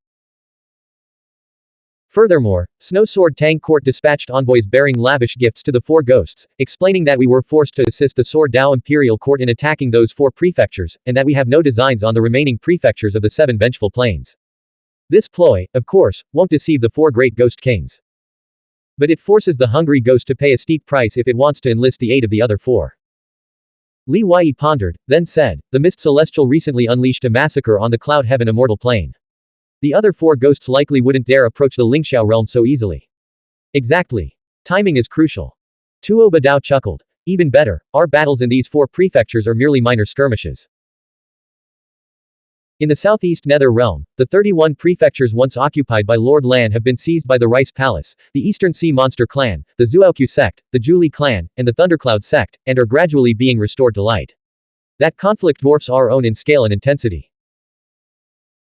Furthermore, Snow Sword Tang court dispatched envoys bearing lavish gifts to the 4 ghosts, explaining that we were forced to assist the Sword Dao Imperial Court in attacking those 4 prefectures, and that we have no designs on the remaining prefectures of the 7 vengeful plains. This ploy, of course, won't deceive the 4 great ghost kings. But it forces the Hungry Ghost to pay a steep price if it wants to enlist the aid of the other 4. Li Wei pondered, then said, the Mist Celestial recently unleashed a massacre on the Cloud Heaven Immortal Plain. The other 4 ghosts likely wouldn't dare approach the Lingxiao realm so easily. Exactly. Timing is crucial. Tuo Badao chuckled. Even better, our battles in these 4 prefectures are merely minor skirmishes. In the southeast Nether Realm, the 31 prefectures once occupied by Lord Lan have been seized by the Rice Palace, the Eastern Sea Monster Clan, the Zuoqiu sect, the Julie clan, and the Thundercloud sect, and are gradually being restored to light. That conflict dwarfs our own in scale and intensity.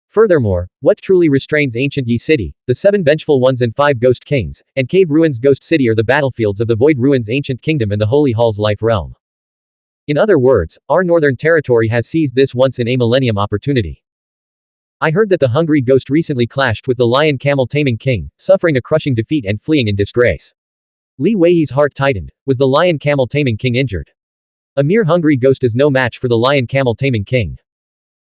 Furthermore, what truly restrains ancient Yi City, the 7 vengeful ones and 5 ghost kings, and Cave Ruins Ghost City are the battlefields of the Void Ruins Ancient Kingdom and the Holy Hall's Life Realm. In other words, our northern territory has seized this once-in-a-millennium opportunity. I heard that the hungry ghost recently clashed with the lion camel-taming king, suffering a crushing defeat and fleeing in disgrace. Li Wei's heart tightened. Was the lion camel-taming king injured? A mere hungry ghost is no match for the lion camel-taming king.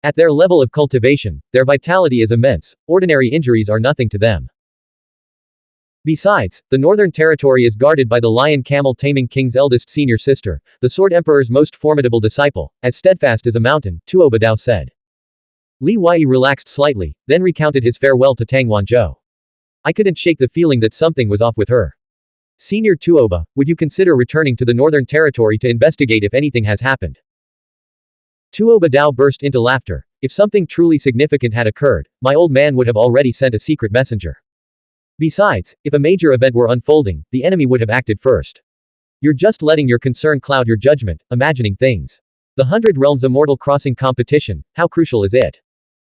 At their level of cultivation, their vitality is immense, ordinary injuries are nothing to them. Besides, the Northern Territory is guarded by the lion camel-taming king's eldest senior sister, the Sword Emperor's most formidable disciple, as steadfast as a mountain, Tuo Badao said. Li Wei relaxed slightly, then recounted his farewell to Tang Wanzhou. I couldn't shake the feeling that something was off with her. Senior Tuoba, would you consider returning to the Northern Territory to investigate if anything has happened? Tuoba Dao burst into laughter. If something truly significant had occurred, my old man would have already sent a secret messenger. Besides, if a major event were unfolding, the enemy would have acted first. You're just letting your concern cloud your judgment, imagining things. The 100 Realms Immortal Crossing competition, how crucial is it?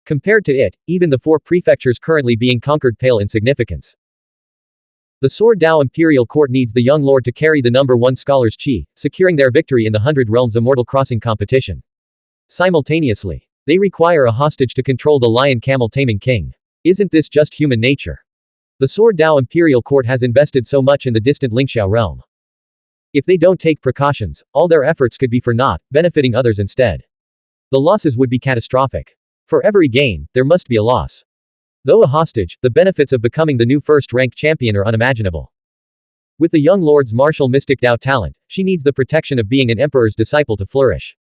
Compared to it, even the 4 prefectures currently being conquered pale in significance. The Sword Dao Imperial Court needs the young lord to carry the number 1 scholar's chi, securing their victory in the 100 Realms Immortal Crossing competition. Simultaneously, they require a hostage to control the lion camel-taming king. Isn't this just human nature? The Sword Dao Imperial Court has invested so much in the distant Lingxiao realm. If they don't take precautions, all their efforts could be for naught, benefiting others instead. The losses would be catastrophic. For every gain, there must be a loss. Though a hostage, the benefits of becoming the new first-rank champion are unimaginable. With the young lord's martial mystic Dao talent, she needs the protection of being an emperor's disciple to flourish.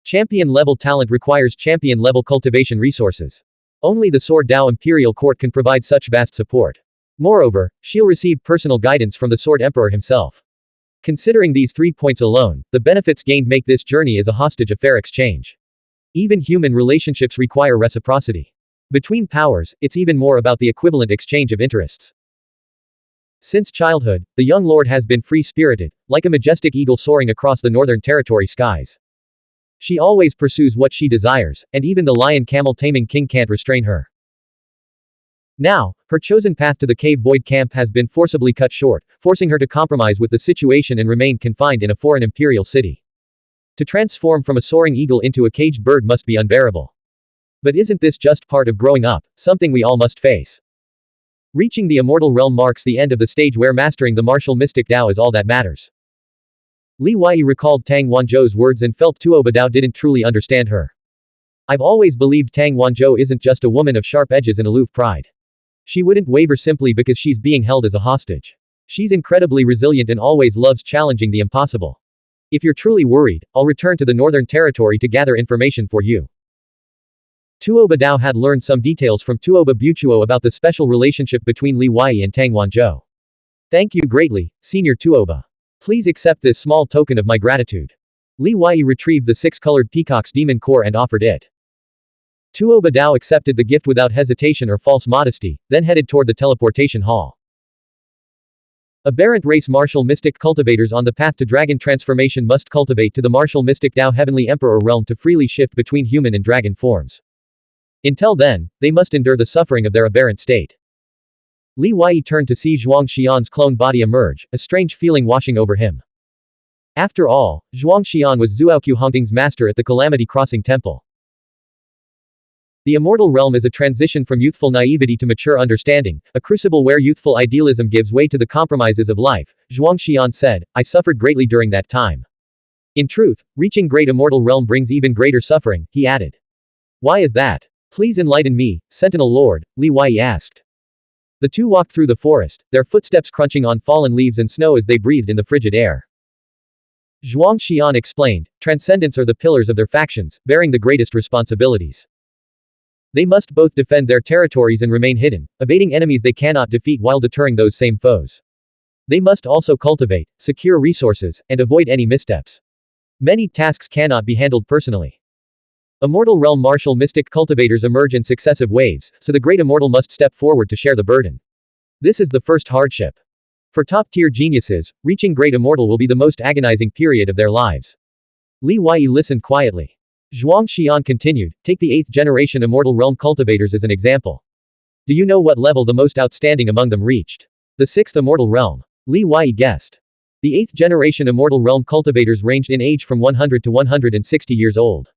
Champion-level talent requires champion-level cultivation resources. Only the Sword Dao Imperial Court can provide such vast support. Moreover, she'll receive personal guidance from the Sword Emperor himself. Considering these 3 points alone, the benefits gained make this journey as a hostage a fair exchange. Even human relationships require reciprocity. Between powers, it's even more about the equivalent exchange of interests. Since childhood, the young lord has been free-spirited, like a majestic eagle soaring across the Northern Territory skies. She always pursues what she desires, and even the lion camel-taming king can't restrain her. Now, her chosen path to the cave void camp has been forcibly cut short, forcing her to compromise with the situation and remain confined in a foreign imperial city. To transform from a soaring eagle into a caged bird must be unbearable. But isn't this just part of growing up, something we all must face? Reaching the immortal realm marks the end of the stage where mastering the martial mystic Dao is all that matters. Li Wei recalled Tang Wanzhou's words and felt Tuo Badao didn't truly understand her. I've always believed Tang Wanzhou isn't just a woman of sharp edges and aloof pride. She wouldn't waver simply because she's being held as a hostage. She's incredibly resilient and always loves challenging the impossible. If you're truly worried, I'll return to the Northern Territory to gather information for you. Tuo Badao had learned some details from Tuoba Buchuo about the special relationship between Li Wei and Tang Wanzhou. Thank you greatly, Senior Tuoba. Please accept this small token of my gratitude. Li Wei retrieved the 6-colored peacock's demon core and offered it. Tuo Badao accepted the gift without hesitation or false modesty, then headed toward the teleportation hall. Aberrant race martial mystic cultivators on the path to dragon transformation must cultivate to the martial mystic Dao Heavenly Emperor realm to freely shift between human and dragon forms. Until then, they must endure the suffering of their aberrant state. Li Wei turned to see Xuanhuan's clone body emerge, a strange feeling washing over him. After all, Xuanhuan was Zuoqiu Hongting's master at the Calamity Crossing Temple. The immortal realm is a transition from youthful naivety to mature understanding, a crucible where youthful idealism gives way to the compromises of life, Xuanhuan said. I suffered greatly during that time. In truth, reaching great immortal realm brings even greater suffering, he added. Why is that? Please enlighten me, Sentinel Lord, Li Wei asked. The two walked through the forest, their footsteps crunching on fallen leaves and snow as they breathed in the frigid air. Xuanhuan explained, transcendents are the pillars of their factions, bearing the greatest responsibilities. They must both defend their territories and remain hidden, evading enemies they cannot defeat while deterring those same foes. They must also cultivate, secure resources, and avoid any missteps. Many tasks cannot be handled personally. Immortal realm martial mystic cultivators emerge in successive waves, so the great immortal must step forward to share the burden. This is the first hardship. For top-tier geniuses, reaching great immortal will be the most agonizing period of their lives. Li Wei listened quietly. Xuanhuan continued, take the 8th generation immortal realm cultivators as an example. Do you know what level the most outstanding among them reached? The 6th immortal realm. Li Wei guessed. The 8th generation Immortal Realm cultivators ranged in age from 100 to 160 years old.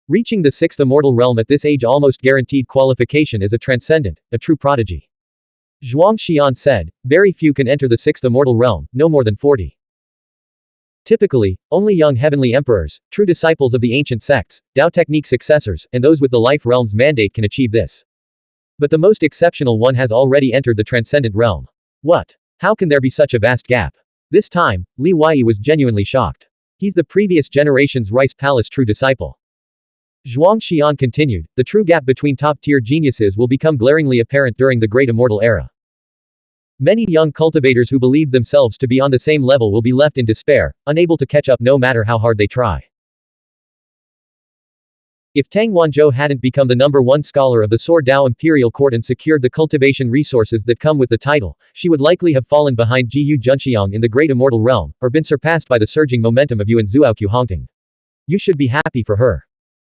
Reaching the 6th Immortal Realm at this age almost guaranteed qualification as a transcendent, a true prodigy. Xuanhuan said, very few can enter the 6th Immortal Realm, no more than 40. Typically, only young heavenly emperors, true disciples of the ancient sects, Tao technique successors, and those with the life realm's mandate can achieve this. But the most exceptional one has already entered the transcendent realm. What? How can there be such a vast gap? This time, Li Wei was genuinely shocked. He's the previous generation's Rice Palace true disciple. Xuanhuan continued, the true gap between top-tier geniuses will become glaringly apparent during the Great Immortal Era. Many young cultivators who believed themselves to be on the same level will be left in despair, unable to catch up no matter how hard they try. If Tang Wanzhou hadn't become the #1 scholar of the Sword Dao Imperial Court and secured the cultivation resources that come with the title, she would likely have fallen behind Jiyu Junxiang in the Great Immortal Realm, or been surpassed by the surging momentum of Yuan Zhuoqiu Hongting. You should be happy for her.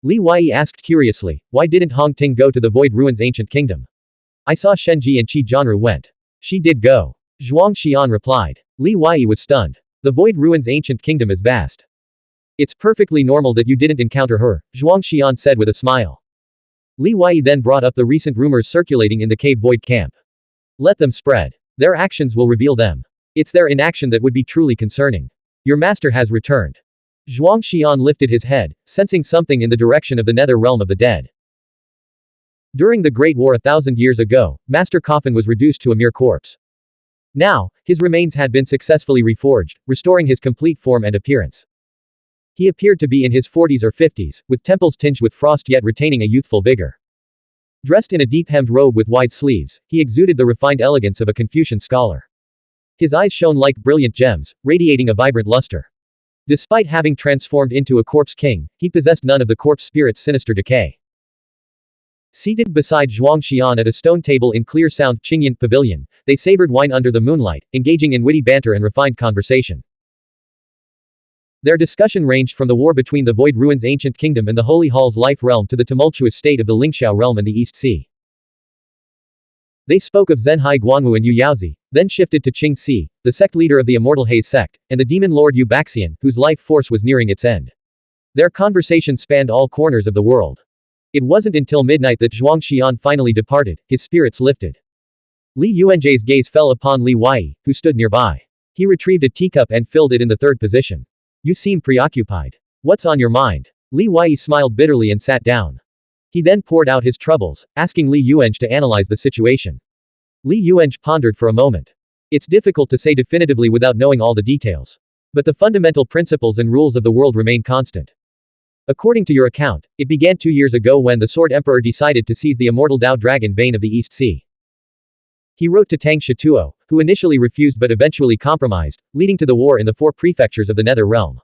Li Wei asked curiously, why didn't Hongting go to the Void Ruins Ancient Kingdom? I saw Shenji and Qi Jianru went. She did go. Xuanhuan replied. Li Wei was stunned. The Void Ruins Ancient Kingdom is vast. It's perfectly normal that you didn't encounter her, Xuanhuan said with a smile. Li Wei then brought up the recent rumors circulating in the Cave Void camp. Let them spread. Their actions will reveal them. It's their inaction that would be truly concerning. Your master has returned. Xuanhuan lifted his head, sensing something in the direction of the Nether Realm of the Dead. During the Great War 1,000 years ago, Master Coffin was reduced to a mere corpse. Now, his remains had been successfully reforged, restoring his complete form and appearance. He appeared to be in his 40s or 50s, with temples tinged with frost yet retaining a youthful vigor. Dressed in a deep-hemmed robe with wide sleeves, he exuded the refined elegance of a Confucian scholar. His eyes shone like brilliant gems, radiating a vibrant luster. Despite having transformed into a corpse king, he possessed none of the corpse spirit's sinister decay. Seated beside Xuanhuan at a stone table in clear sound Qingyan Pavilion, they savored wine under the moonlight, engaging in witty banter and refined conversation. Their discussion ranged from the war between the Void Ruins Ancient Kingdom and the Holy Hall's Life Realm to the tumultuous state of the Lingxiao Realm and the East Sea. They spoke of Zhenhai Guanwu and Yu Yaozi, then shifted to Qing Si, the sect leader of the Immortal Haze sect, and the demon lord Yu Baxian, whose life force was nearing its end. Their conversation spanned all corners of the world. It wasn't until midnight that Xuanhuan finally departed, his spirits lifted. Li Yuanjie's gaze fell upon Li Wei, who stood nearby. He retrieved a teacup and filled it in the third position. You seem preoccupied. What's on your mind? Li Wei smiled bitterly and sat down. He then poured out his troubles, asking Li Yuanjie to analyze the situation. Li Yuanjie pondered for a moment. It's difficult to say definitively without knowing all the details. But the fundamental principles and rules of the world remain constant. According to your account, it began 2 years ago when the Sword Emperor decided to seize the immortal Dao Dragon Vein of the East Sea. He wrote to Tang Shituo, who initially refused but eventually compromised, leading to the war in the 4 prefectures of the Nether Realm.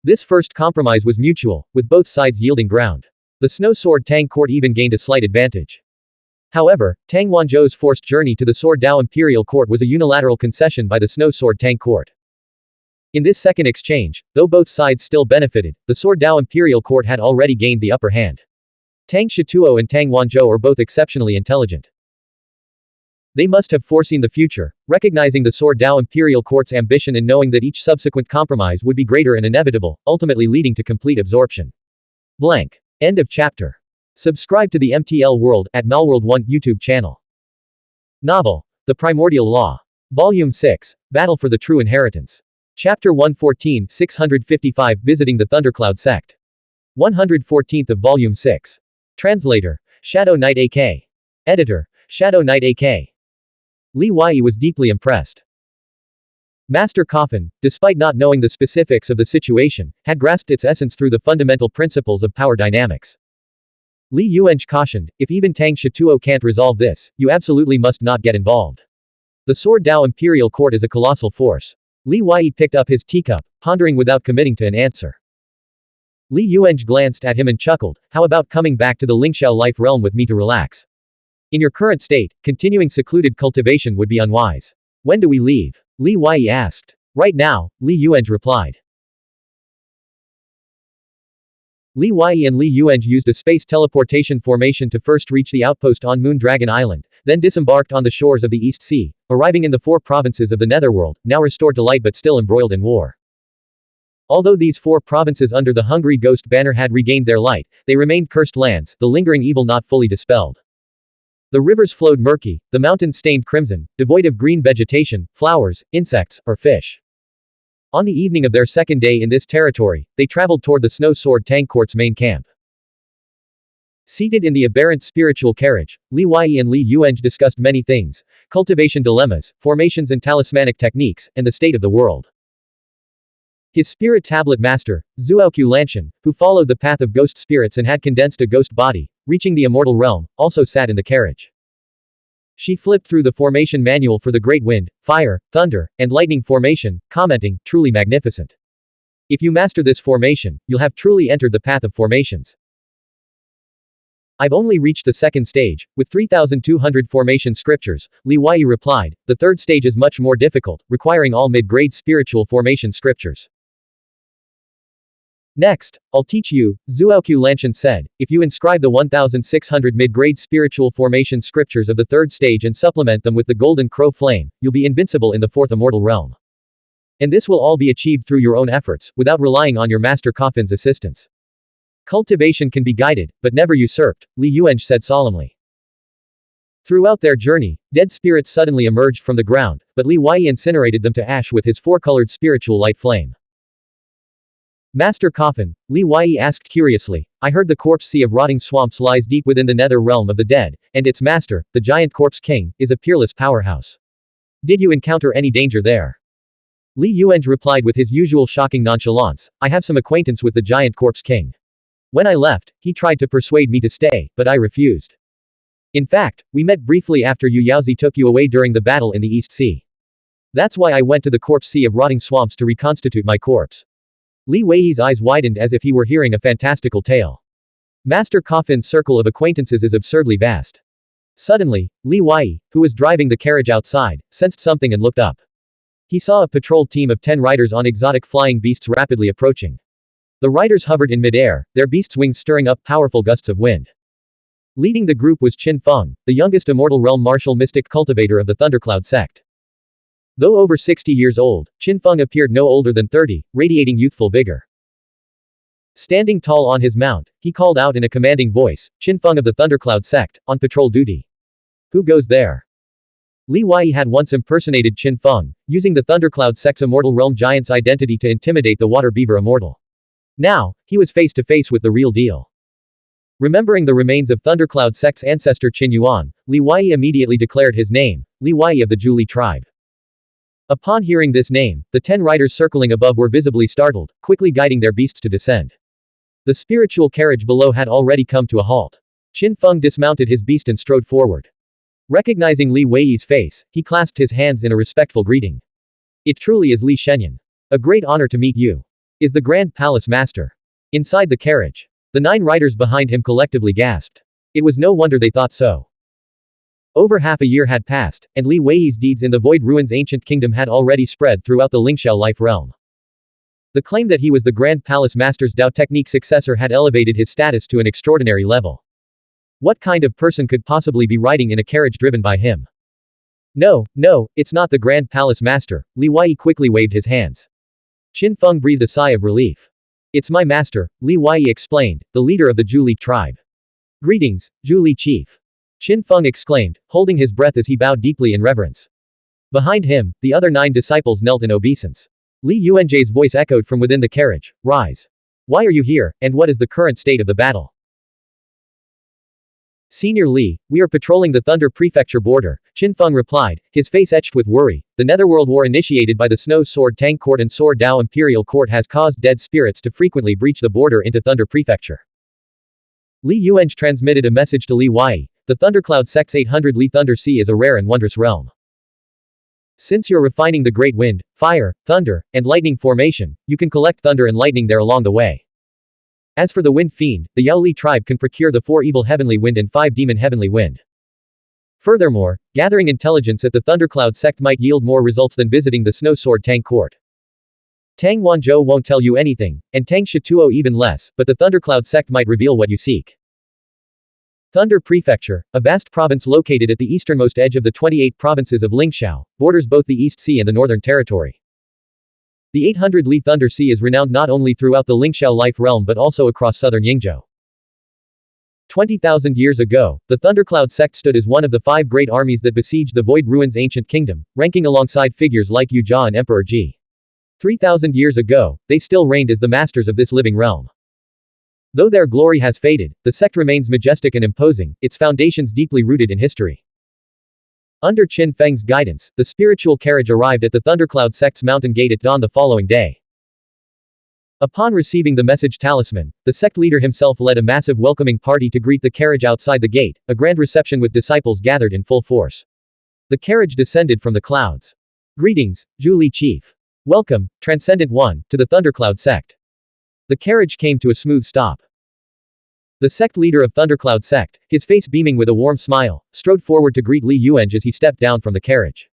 This first compromise was mutual, with both sides yielding ground. The Snow Sword Tang court even gained a slight advantage. However, Tang Wanzhou's forced journey to the Sword Dao Imperial Court was a unilateral concession by the Snow Sword Tang court. In this second exchange, though both sides still benefited, the Sword Dao Imperial Court had already gained the upper hand. Tang Shituo and Tang Wanzhou are both exceptionally intelligent. They must have foreseen the future, recognizing the Sword Dao Imperial Court's ambition and knowing that each subsequent compromise would be greater and inevitable, ultimately leading to complete absorption. Blank. End of chapter. Subscribe to the MTL World at Malworld 1 YouTube channel. Novel. The Primordial Law. Volume 6. Battle for the True Inheritance. Chapter 114, 655 Visiting the Thundercloud Sect. 114th of Volume 6. Translator. Shadow Knight AK. Editor. Shadow Knight AK. Li Wei was deeply impressed. Master Coffin, despite not knowing the specifics of the situation, had grasped its essence through the fundamental principles of power dynamics. Li Yuanjie cautioned, if even Tang Shituo can't resolve this, you absolutely must not get involved. The Sword Dao Imperial Court is a colossal force. Li Wei picked up his teacup, pondering without committing to an answer. Li Yuanjie glanced at him and chuckled, how about coming back to the Lingxiao Life Realm with me to relax? In your current state, continuing secluded cultivation would be unwise. When do we leave? Li Wei asked. Right now, Li Yuanjie replied. Li Wei and Li Yuanjie used a space teleportation formation to first reach the outpost on Moon Dragon Island, then disembarked on the shores of the East Sea, arriving in the 4 provinces of the Netherworld, now restored to light but still embroiled in war. Although these 4 provinces under the Hungry Ghost banner had regained their light, they remained cursed lands, the lingering evil not fully dispelled. The rivers flowed murky, the mountains stained crimson, devoid of green vegetation, flowers, insects, or fish. On the evening of their second day in this territory, they traveled toward the Snow Sword Tang Court's main camp. Seated in the aberrant spiritual carriage, Li Wei and Li Yuange discussed many things: cultivation dilemmas, formations and talismanic techniques, and the state of the world. His spirit tablet master, Xuanhuan Lanshan, who followed the path of ghost spirits and had condensed a ghost body, reaching the immortal realm, also sat in the carriage. She flipped through the formation manual for the Great Wind, Fire, Thunder, and Lightning formation, commenting, "Truly magnificent. If you master this formation, you'll have truly entered the path of formations." "I've only reached the second stage, with 3,200 formation scriptures," Li Wei replied. "The third stage is much more difficult, requiring all mid-grade spiritual formation scriptures." "Next, I'll teach you," Xuanhuan Lanshan said. "If you inscribe the 1,600 mid-grade spiritual formation scriptures of the third stage and supplement them with the Golden Crow Flame, you'll be invincible in the fourth immortal realm. And this will all be achieved through your own efforts, without relying on your master Coffin's assistance. Cultivation can be guided, but never usurped," Li Yuange said solemnly. Throughout their journey, dead spirits suddenly emerged from the ground, but Li Wei incinerated them to ash with his 4-colored spiritual light flame. "Master Coffin," Li Wei asked curiously, "I heard the corpse sea of rotting swamps lies deep within the nether realm of the dead, and its master, the giant corpse king, is a peerless powerhouse. Did you encounter any danger there?" Li Yuange replied with his usual shocking nonchalance, "I have some acquaintance with the giant corpse king. When I left, he tried to persuade me to stay, but I refused. In fact, we met briefly after Yu Yaozi took you away during the battle in the East Sea. That's why I went to the corpse sea of rotting swamps to reconstitute my corpse." Li Wei's eyes widened as if he were hearing a fantastical tale. Master Coffin's circle of acquaintances is absurdly vast. Suddenly, Li Wei, who was driving the carriage outside, sensed something and looked up. He saw a patrol team of 10 riders on exotic flying beasts rapidly approaching. The riders hovered in midair, their beasts' wings stirring up powerful gusts of wind. Leading the group was Qin Feng, the youngest immortal realm martial mystic cultivator of the Thundercloud sect. Though over 60 years old, Qin Feng appeared no older than 30, radiating youthful vigor. Standing tall on his mount, he called out in a commanding voice, "Qin Feng of the Thundercloud sect, on patrol duty. Who goes there?" Li Wei had once impersonated Qin Feng, using the Thundercloud sect's immortal realm giant's identity to intimidate the water beaver immortal. Now, he was face to face with the real deal. Remembering the remains of Thundercloud sect's ancestor Xuanhuan, Li Wei immediately declared his name, Li Wei of the Zhuli tribe. Upon hearing this name, the 10 riders circling above were visibly startled, quickly guiding their beasts to descend. The spiritual carriage below had already come to a halt. Qin Feng dismounted his beast and strode forward. Recognizing Li Wei's face, he clasped his hands in a respectful greeting. "It truly is Li Shenyan. A great honor to meet you. Is the Grand Palace Master inside the carriage?" The 9 riders behind him collectively gasped. It was no wonder they thought so. Over half a year had passed, and Li Wei's deeds in the Void Ruins ancient kingdom had already spread throughout the Lingxiao life realm. The claim that he was the Grand Palace Master's Dao technique successor had elevated his status to an extraordinary level. What kind of person could possibly be riding in a carriage driven by him? No, it's not the Grand Palace Master," Li Wei quickly waved his hands. Qin Feng breathed a sigh of relief. "It's my master," Li Wei explained, "the leader of the Zhuli tribe." "Greetings, Zhuli chief," Qin Feng exclaimed, holding his breath as he bowed deeply in reverence. Behind him, the other 9 disciples knelt in obeisance. Li Yuanjie's voice echoed from within the carriage, "Rise. Why are you here, and what is the current state of the battle?" "Senior Li, we are patrolling the Thunder Prefecture border," Qin Feng replied, his face etched with worry. "The Netherworld War initiated by the Snow Sword Tang Court and Sword Dao Imperial Court has caused dead spirits to frequently breach the border into Thunder Prefecture." Li Yuange transmitted a message to Li Wei. "The Thundercloud sect's 800 Li Thunder Sea is a rare and wondrous realm. Since you're refining the Great Wind, Fire, Thunder, and Lightning formation, you can collect thunder and lightning there along the way. As for the Wind Fiend, the Yao Li tribe can procure the 4 evil heavenly wind and 5 demon heavenly wind. Furthermore, gathering intelligence at the Thundercloud sect might yield more results than visiting the Snow Sword Tang Court. Tang Wanzhou won't tell you anything, and Tang Shituo even less, but the Thundercloud sect might reveal what you seek." Thunder Prefecture, a vast province located at the easternmost edge of the 28 provinces of Lingxiao, borders both the East Sea and the Northern Territory. The 800-li Thunder Sea is renowned not only throughout the Lingxiao life realm but also across southern Yingzhou. 20,000 years ago, the Thundercloud sect stood as one of the 5 great armies that besieged the Void Ruins ancient kingdom, ranking alongside figures like Yu Jia and Emperor Ji. 3,000 years ago, they still reigned as the masters of this living realm. Though their glory has faded, the sect remains majestic and imposing, its foundations deeply rooted in history. Under Qin Feng's guidance, the spiritual carriage arrived at the Thundercloud sect's mountain gate at dawn the following day. Upon receiving the message talisman, the sect leader himself led a massive welcoming party to greet the carriage outside the gate, a grand reception with disciples gathered in full force. The carriage descended from the clouds. Greetings, Zhu Li Chief. Welcome, Transcendent One, to the Thundercloud sect. The carriage came to a smooth stop. The sect leader of Thundercloud sect, his face beaming with a warm smile, strode forward to greet Li Yuange as he stepped down from the carriage.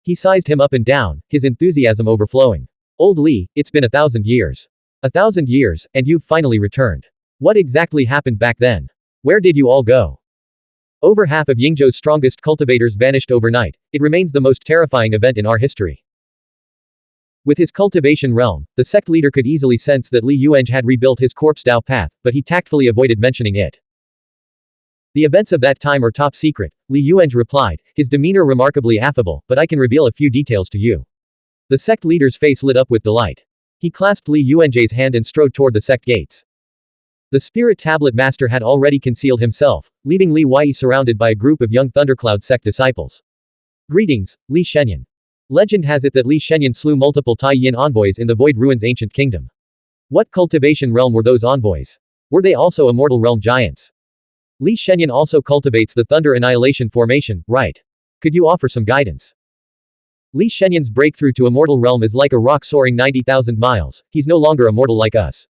He sized him up and down, his enthusiasm overflowing. Old Li, it's been 1,000 years. 1,000 years, and you've finally returned. What exactly happened back then? Where did you all go? Over half of Yingzhou's strongest cultivators vanished overnight. It remains the most terrifying event in our history. With his cultivation realm, the sect leader could easily sense that Li Yuange had rebuilt his corpse Dao path, but he tactfully avoided mentioning it. The events of that time are top secret, Li Yuange replied, his demeanor remarkably affable, but I can reveal a few details to you. The sect leader's face lit up with delight. He clasped Li Yuange's hand and strode toward the sect gates. The spirit tablet master had already concealed himself, leaving Li Wei surrounded by a group of young Thundercloud sect disciples. Greetings, Li Shenyan. Legend has it that Li Shenyan slew multiple Tai Yin envoys in the Void Ruins ancient kingdom. What cultivation realm were those envoys? Were they also immortal realm giants? Li Shenyan also cultivates the Thunder Annihilation formation, right? Could you offer some guidance? Li Shenyan's breakthrough to immortal realm is like a rock soaring 90,000 miles, he's no longer immortal like us.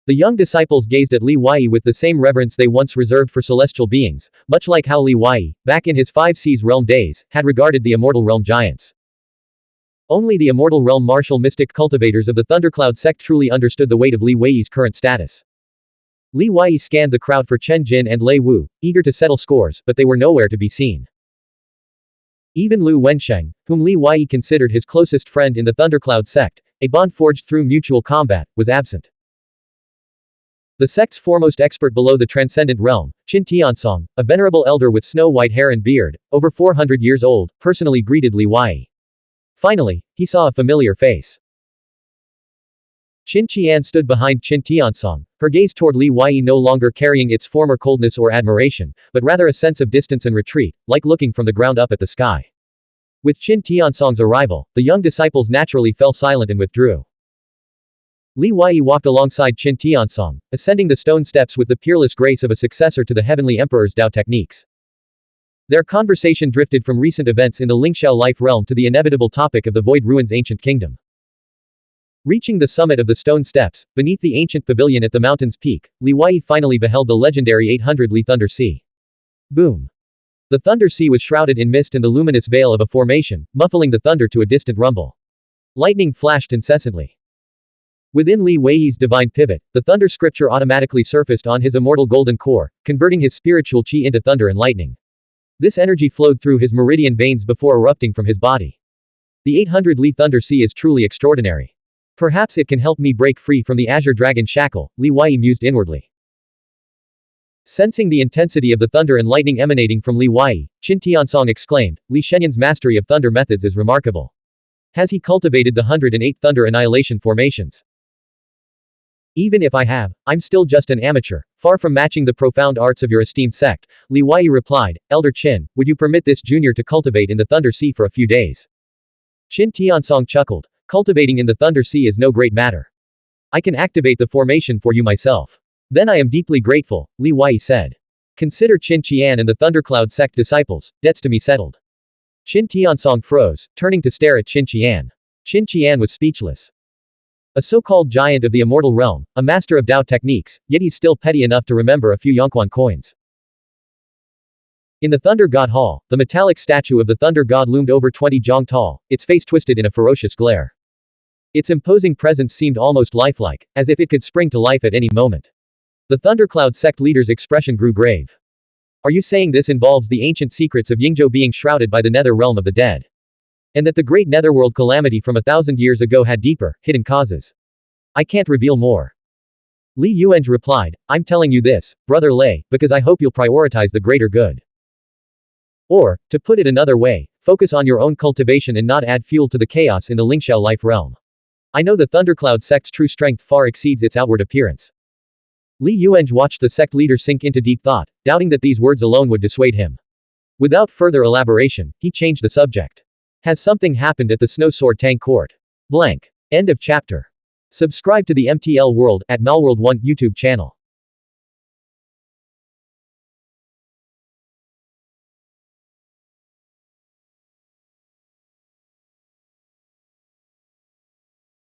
The young disciples gazed at Li Wei with the same reverence they once reserved for celestial beings, much like how Li Wei, back in his 5 Seas realm days, had regarded the immortal realm giants. Only the immortal realm martial mystic cultivators of the Thundercloud sect truly understood the weight of Li Wei's current status. Li Wei scanned the crowd for Chen Jin and Lei Wu, eager to settle scores, but they were nowhere to be seen. Even Lu Wensheng, whom Li Wei considered his closest friend in the Thundercloud sect, a bond forged through mutual combat, was absent. The sect's foremost expert below the Transcendent Realm, Qin Tiansong, a venerable elder with snow-white hair and beard, over 400 years old, personally greeted Li Wei. Finally, he saw a familiar face. Qin Qian stood behind Qin Tiansong, her gaze toward Li Wei no longer carrying its former coldness or admiration, but rather a sense of distance and retreat, like looking from the ground up at the sky. With Qin Tiansong's arrival, the young disciples naturally fell silent and withdrew. Li Wei walked alongside Qin Tiansong, ascending the stone steps with the peerless grace of a successor to the Heavenly Emperor's Dao techniques. Their conversation drifted from recent events in the Lingxiao life realm to the inevitable topic of the Void Ruins ancient kingdom. Reaching the summit of the stone steps, beneath the ancient pavilion at the mountain's peak, Li Wei finally beheld the legendary 800-li Thunder Sea. Boom! The Thunder Sea was shrouded in mist and the luminous veil of a formation, muffling the thunder to a distant rumble. Lightning flashed incessantly. Within Li Wei's divine pivot, the thunder scripture automatically surfaced on his immortal golden core, converting his spiritual chi into thunder and lightning. This energy flowed through his meridian veins before erupting from his body. The 800-li Thunder Sea is truly extraordinary. Perhaps it can help me break free from the Azure Dragon shackle, Li Wei mused inwardly. Sensing the intensity of the thunder and lightning emanating from Li Wei, Qin Tiansong exclaimed, Li Shenyan's mastery of thunder methods is remarkable. Has he cultivated the 108 Thunder Annihilation formations? Even if I have, I'm still just an amateur, far from matching the profound arts of your esteemed sect, Li Wei replied, Elder Qin, would you permit this junior to cultivate in the Thunder Sea for a few days? Qin Tiansong chuckled, cultivating in the Thunder Sea is no great matter. I can activate the formation for you myself. Then I am deeply grateful, Li Wei said. Consider Qin Qian and the Thundercloud sect disciples, debts to me settled. Qin Tiansong froze, turning to stare at Qin Qian. Qin Qian was speechless. A so-called giant of the immortal realm, a master of Dao techniques, yet he's still petty enough to remember a few Xuanhuan coins. In the Thunder God Hall, the metallic statue of the Thunder God loomed over 20 zhang tall, its face twisted in a ferocious glare. Its imposing presence seemed almost lifelike, as if it could spring to life at any moment. The Thundercloud sect leader's expression grew grave. Are you saying this involves the ancient secrets of Yingzhou being shrouded by the nether realm of the dead? And that the great netherworld calamity from 1,000 years ago had deeper, hidden causes? I can't reveal more. Li Yuanzhi replied, I'm telling you this, Brother Lei, because I hope you'll prioritize the greater good. Or, to put it another way, focus on your own cultivation and not add fuel to the chaos in the Lingxiao life realm. I know the Thundercloud sect's true strength far exceeds its outward appearance. Li Yuanzhi watched the sect leader sink into deep thought, doubting that these words alone would dissuade him. Without further elaboration, he changed the subject. Has something happened at the Snow Sword Tang Court? Blank. End of chapter. Subscribe to the MTL World at Malworld 1 YouTube channel.